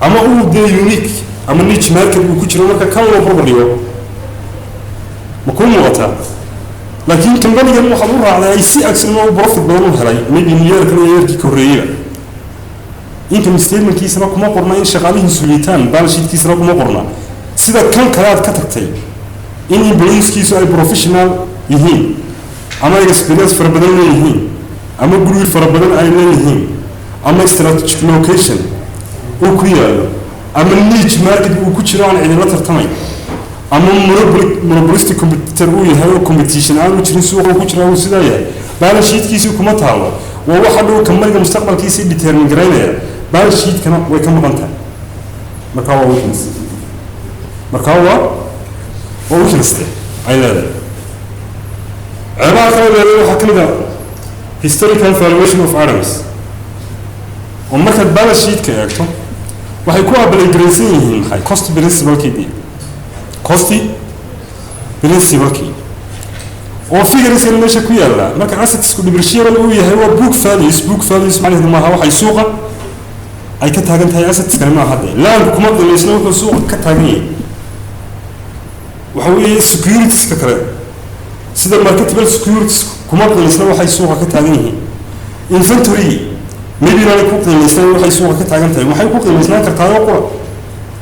أما هو ده يونيك أما نيتش ماركت وكتير مركب كانوا بروبريو مكون وقتها لكن كم بالي جمو حضورها على أي سي أكسل ما هو بروفيت بدلهم هلاي ميبي نيار كنا يركي كوريا إنك مستير من كيس راكم ما قرنا إن شغالين سوليتان بالشيء كيس راكم ما قرنا سيدا كم كلاد كتكتي إني بلينس كيسو أي بروفيشنال يهين أما إكسبيرينس فربدلنا يهين أما جروي فربدلنا أي يهين أما استراتيجيك لوكيشن وكويا أما نيتش ماركت وكتير عن عدالة ترتمي أما مربرستي كومبيتر هاي كومبيتيشن أنا وتشين سوق وكتير أو سدايا بالشيء كيسو كم تهاوا وواحد لو كمل المستقبل كيسي بيترمي جرينا بالشيء كنا ويكمل غنتا مركوا ويكنس مركوا ويكنس عيدا عبارة كذا حكينا historical valuation of items ومركب بالشيء كأكتو وحيكون بالإنجليزية هاي cost principle كذي cost principle كذي وفي رسالة ماشي كويا لا ما كان عسى تسكت برشية ولا هو book values معناه ما هو حيسوقه أي كتاجن هاي عسى تسكت ما حد لا الحكومة اللي يسنوه السوق كتاجني وحوي securities ككره سيدا الماركت بالsecurities كومات اللي يسنوه حيسوقه كتاجني inventory maybe لا يكون اللي يسنوه حيسوقه كتاجن هاي وحيكون اللي يسنوه كتاجن قرا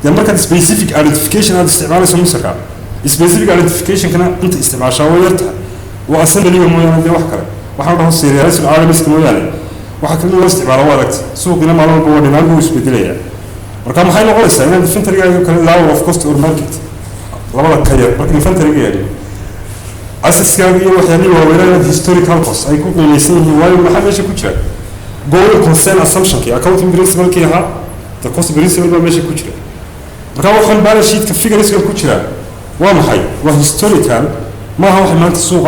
يعني مركز specific identification هذا استعمال اسمه سكا specific identification كنا أنت استعمال شاورتها وأصلا لي مويان دي وحكرة وحنا السيريالات العالم استمويان وحكرنا الله استعمال وارد سوقنا معلوم بودي نالو يسبدليه مركب حي نقول السنة الفنتر جاي كان لاو اوف كوست اور ماركت والله كير لكن الفنتر جاي أساس كان وحياني وويران هيستوريكال كوست أي كوك من يسين هواي ما حد ماشي كوتشر جول كونسين أسامبشن كي أكاونتين برينسيبل كي ها تكوست برينسيبل ما ماشي كوتشر مركب خل بالي شيء كفيجر يسكن كوتشر وما حي وهيستوريكال ما هو حمانة السوق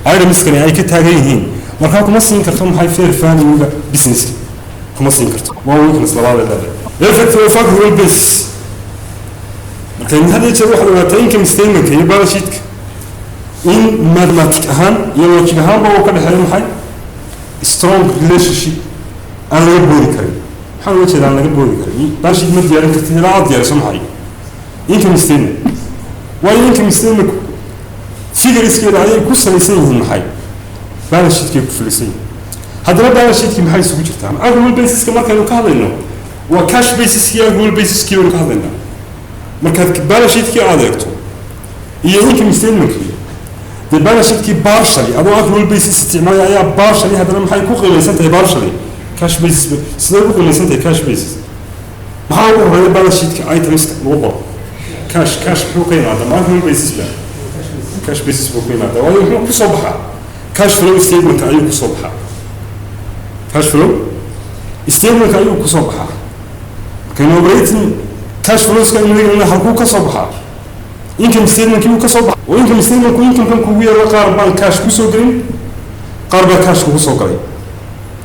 هاي مسكني أي كتاجيين مركب كمسين كرتهم هاي فير فاني ولا بيزنس كمسين كرتهم ما هو يمكن صلاة هذا يفكت وفاق هو البيس مركب هذا يجي واحد ولا تين كم ستين كي يبغى شيء إن مادماتيك أهم يلوكي أهم هو كده حلم حي strong relationship أنا يبغى كريم حاول وجه أنا يبغى كريم باش يدمج يعني كتير لا عاد يعني سمحي إن كم ستين وين كم ستين فيجر يسكير عليه كل سنة يسين محي بالش شيء كيف فلسين هذا لا بالش شيء كيف محي سوي جرتام أقول بيسس كما كانوا كهذينه وكاش بيسس كي أقول بيسس كي وكهذينه مركز بالش شيء كي عادكتو يمكن يستين مكلي ده بالش شيء كي بارشلي أبو أقول بيسس استعمال يا بارشلي هذا لما حيكون قليل سنتي بارشلي كاش بيسس سنقول قليل سنتي كاش بيسس ما هو هذا بالش شيء كي أيتم است وضع كاش حقوقين هذا ما أقول بيسس لا كاش بيسس بقيمة ده ويوم بصبحة كاش فلو ستيتمنت أيوك صبحة كاش فلو ستيتمنت أيوك صبحة كانوا بريتن كاش فلوس كانوا يقولون حقوق صبحة يمكن ستيتمنت أيوك صبحة ويمكن ستيتمنت يمكن كان كوير وقاربان كاش كوسوقرين قاربا كاش كوسوقرين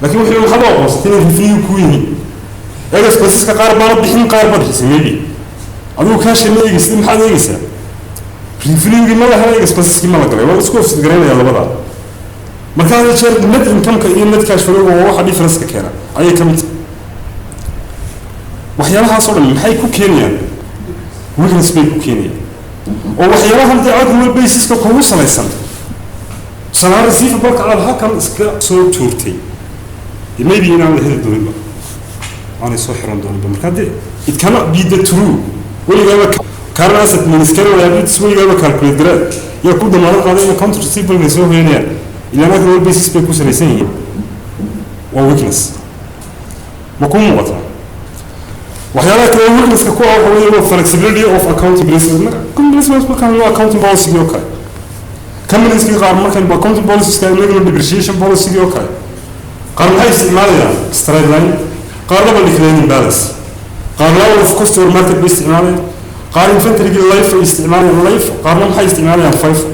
لكن وحنا الخبر وسطين في كويني أجلس بس كقاربان بحين قاربان حسيبي أبو كاش اللي يستلم حدا يسا ريفيلينج ما له هاي بس كي ما له قريب بس كوف تقرينا يلا بدأ مكان الشر مدري كم كأي مد كاش فلوس وهو حد يفرس ككيرا أي كم وحياها صار من حي كوكينيا وين سبيك كوكينيا وحياها هم تعاد من البيسيس كقوس على السنة سنة رزيف بقى على هكذا سكر صوت تورتي maybe هنا على هذا الدولة أنا صحيح رندون بمركادي it cannot be the true ولا جاب current asset من سكر ولا بيت سوي جاب calculate جراد يكون ده مرة هذا account receivable من سوى هنا إلا ما كان البيسيس بيكون سلسلة وweakness مكون مغطى وحيانا كده weakness كقوة هو flexibility of accounting principles كم principles مكان هو accounting policy يوكاي كم من اسمه قارن مكان accounting policies كان نقول depreciation policy يوكاي قارن هاي استعمالها straight line قارن بالclearing balance قارن of cost or market باستعماله قارن inventory life استعماله life قارن هاي استعمالها FIFO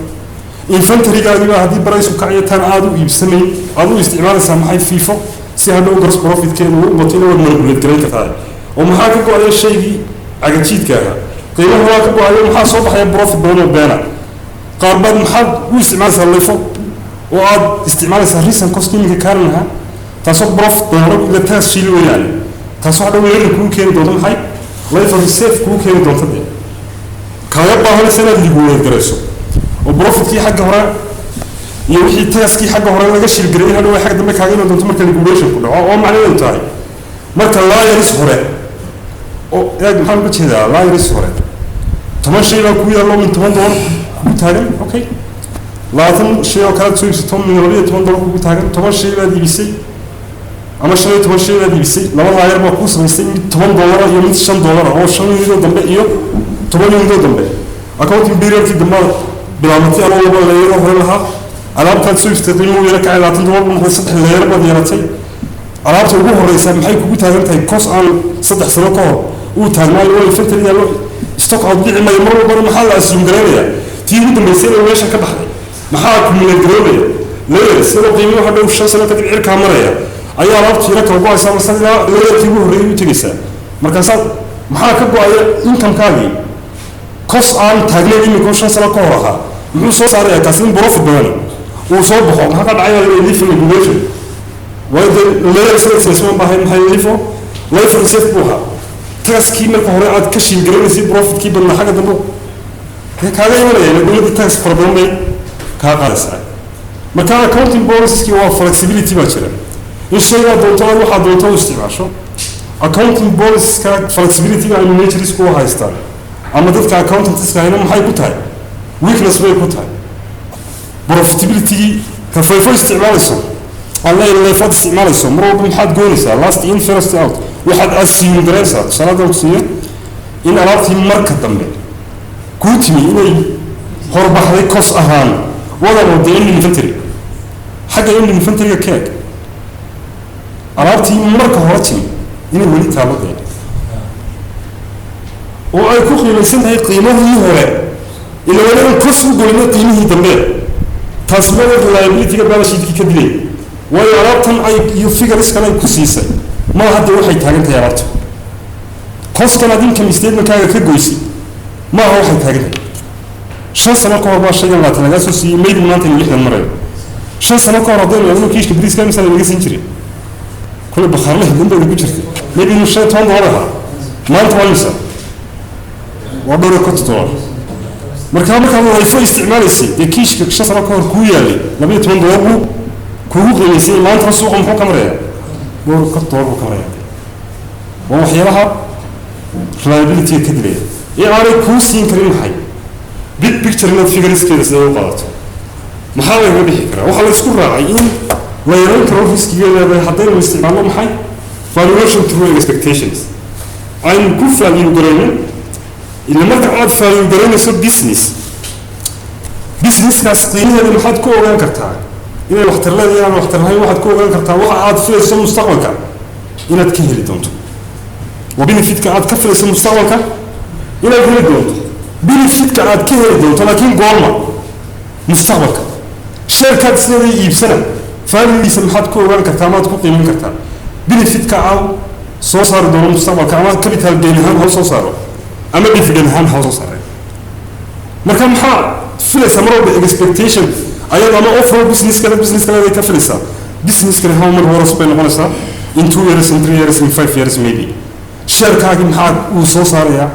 inventory قاعد هذه برايس وكعيتان عادو يبسمين عادو استعمال سامحي فيفو سي هذا gross profit كان وبطينا والمنقولات كريك هذا ومحاك كو على الشيء عجيب كذا قيمة هو كو على محا صوب حياة بروفيت بونه بينا قاربان محا واستعمال سالفو وعاد استعمال سهريسا كوستيمي كارنها تصوب بروفيت بونه إذا تاس شيلو يعني تصوب على وين كو كان دون حي لايف ريسيف كو كان دون تدي كايبا هنا سنة اللي بقول درسه وبروفيت كي حاجة هراء يوحي تاس كي حاجة هراء لا قشيل جرين هذا واحد دمك حاجة دون تمر كان يقولون كله أو معناه انتهى مركز لا يرس هراء أو يا محمد كذا لا يرس هراء تمن شيء لو كوي الله من تمن دور بتاعهم أوكي لازم شيء أكاد تسوي ستون من ربيع تمن دور بتاعهم تمن شيء لا دي بيسي أما شيء تمن شيء لا دي بيسي لما لا يرمى كوس بيسي تمن دولار يوم $100 أو شن يورو دم بيو تمن يورو دم بيو أكون تبيرك في دماغ بلامتي أنا ولا لا يروح لها ألعاب تسوي استخدموا يلك على تندور من سطح الليل ما ديرتي ألعاب تقول الرئيس محي كوبي تاجن تاي كوس عن سطح سلوكه وتاج ما يقول الفلتر يلو استوك عضلي ما يمر بره محل أسلم جريمة تيجي بدهم يصير ويش كبح محاك من الجريمة ليه سلوك قيمة واحد وش سنة تبي عرك عمرية أي ألعاب تيرك ربع سنة سنة ليه تيجوا الرئيس تجلسه مركزات محاك أبغى إنكم كالي كوس عن تاجنا دي مكوش سلوكه وراها مو صوص على كاسين بروفيت بني وصوب بخو ما قد عيال اللي في الجويشن وهذا لا يصير اسمه بهاي محل ليفو لا يفرق سيف بوها تاس كي مركو هراء عاد كشين جرين يصير بروفيت كي بنا حاجة دمو هيك هذا يقول يعني يقول لك تاس بروبلم لي كهذا ساعة مكان accounting policies كي هو flexibility باشرة الشيء هذا دولتان واحد دولتان استعمال شو accounting policies كا flexibility يعني nature سكوا هاي ستار أما ده كaccounting تسكا هنا محي كتاي weakness way كتاي profitability كفايفو استعمالهم الله اللي فات استعمالهم مرة بنحد جونسا last in first out واحد أسيم دراسة سنة وسنين إن أردت مركز دمي كوتني إني هرب حري كوس أهان ولا ودين من فنتري حاجة يوم من فنتري كيك أردت مركز هرتني إني ولي تابع وأيكوخ للسنة هي قيمة هي إلا ولا الكوس وقولنا قيمة دمي تصميم اللايبيليتي قبل شيء كدلي وياراتهم أي يفكر إسكان أي كوسيسة ما حد يروح يتاجن تيارات كوس كان دين كمستيد مكان كجويسي ما هو حيتاجن شن سنة كهرباء شيء لا تناقص سي ميد مناطق اللي إحنا مرة شن سنة كهرباء لأنه كيش كبريس كم سنة بيجي سنجري كل بخار له دم بيجي بيشتري ميد مش شيء تون وراها ما أنت وانسى وبرا كنت تور مركب الله يفوز استعمال السي يكيش كشخص ركور كويالي لما يتمنى دوره كوه غيسي ما أنت رسوق محو كمرية بور كتور كمرية وحيرها reliability كدري يعني كوسين كريم حي big picture من figures كده سووا قاعد محاول هو بيحكي وحلا يسكر راعيين ويرون كروفيس كده حاطين واستعمالهم حي valuation through expectations عين كوفة يقولون إلا ما تعاد فالدرين يصير بيزنس كاسقيني هذا محد كو غير كرتها إذا واحتر لا إذا واحتر هاي واحد كو غير كرتها واحد فيه يسمى مستقبل كان إن تكهل دونتو وبينفيت كعاد كفر يسمى مستقبل كان إن تكهل دونتو بينفيت كعاد كهل دونتو لكن قوما مستقبل كان شركات سنوي يبسنا فاللي يسمى حد كو غير كرتها ما تكون قيمة كرتها بينفيت كعاد صوصار دون مستقبل كان كابيتال جينهم هو صوصاره أما بيفيدن هان هاوس صار مركب محا فلس أمره بإكسبكتيشن أيضا أما أوفر بزنس كذا يكفلسها بزنس كذا هو من ورث بين ونسا in 2 years in 3 years in 5 years maybe شركة كم محا وصو صار يا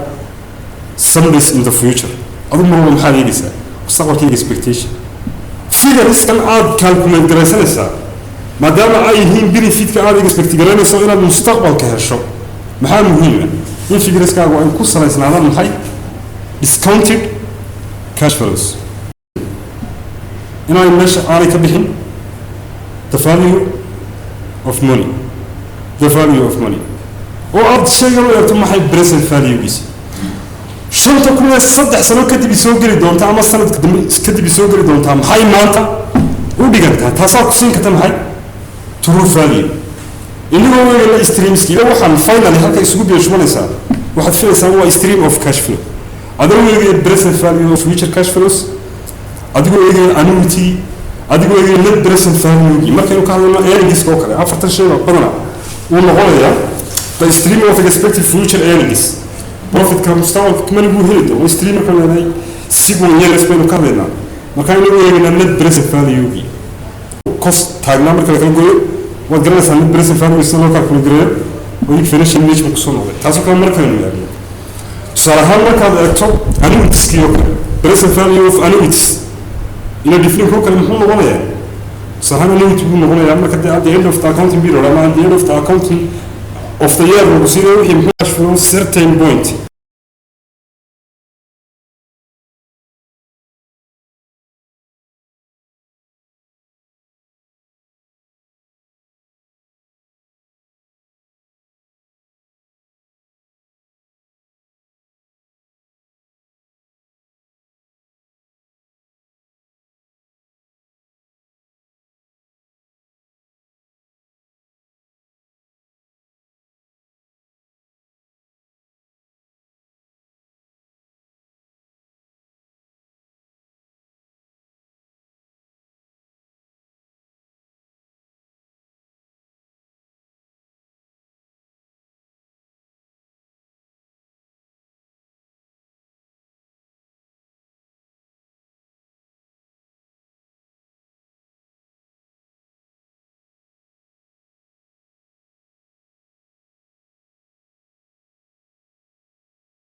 somedays in the future أظن مرة محا يجلسها وصار كي expectation فيها ريسك العاد calculate دراسة ما دام أي هين benefit كعاد expect جراني سوينا المستقبل كهالشو maxaa muhiima in figureskaagu ay ku salaysnaadaan maxay discounted cash flows inay meesha aanay ka bixin the value of money oo aad shaygan u eegto maxay present value-giisa shanta kun ee 3 sano kadib soo geli doonta ama sanad kadib soo geli doonta maxay maanta u dhigantaa taasaa ku siin karta maxay true value inagoo weeyna streamski waxaan finally halka isugu beeshumanaysaa waxaad filaysaa waa stream of cash flow adoo weeyna present value of future cash flows adigoo weeyna annuity adigoo weeyna net present value markaynu ka hadlayno earnings oo kale afartan shay oo badan uu noqonayaa the stream of expected future earnings profit ka mustaqbalka kuma lagu heli doono stream ka leeyahay si weyn yeelas baynu ka hadlaynaa markaynu weeyna net present value cost taagna marka la kala gooyo waad garanaysaa net present value si loo kala gareeyo oo ii financial management ku soo noqday taasoo kale markaynu eegno tusaale ahaan markaad eegto annuities iyo present value of annuities ina different ko kale muxuu noqonayaa tusaale ahaan annuity buu noqonayaa marka at the end of the accounting period ama at the end of the accounting of the year lagu siiyo wixii cash flow certain point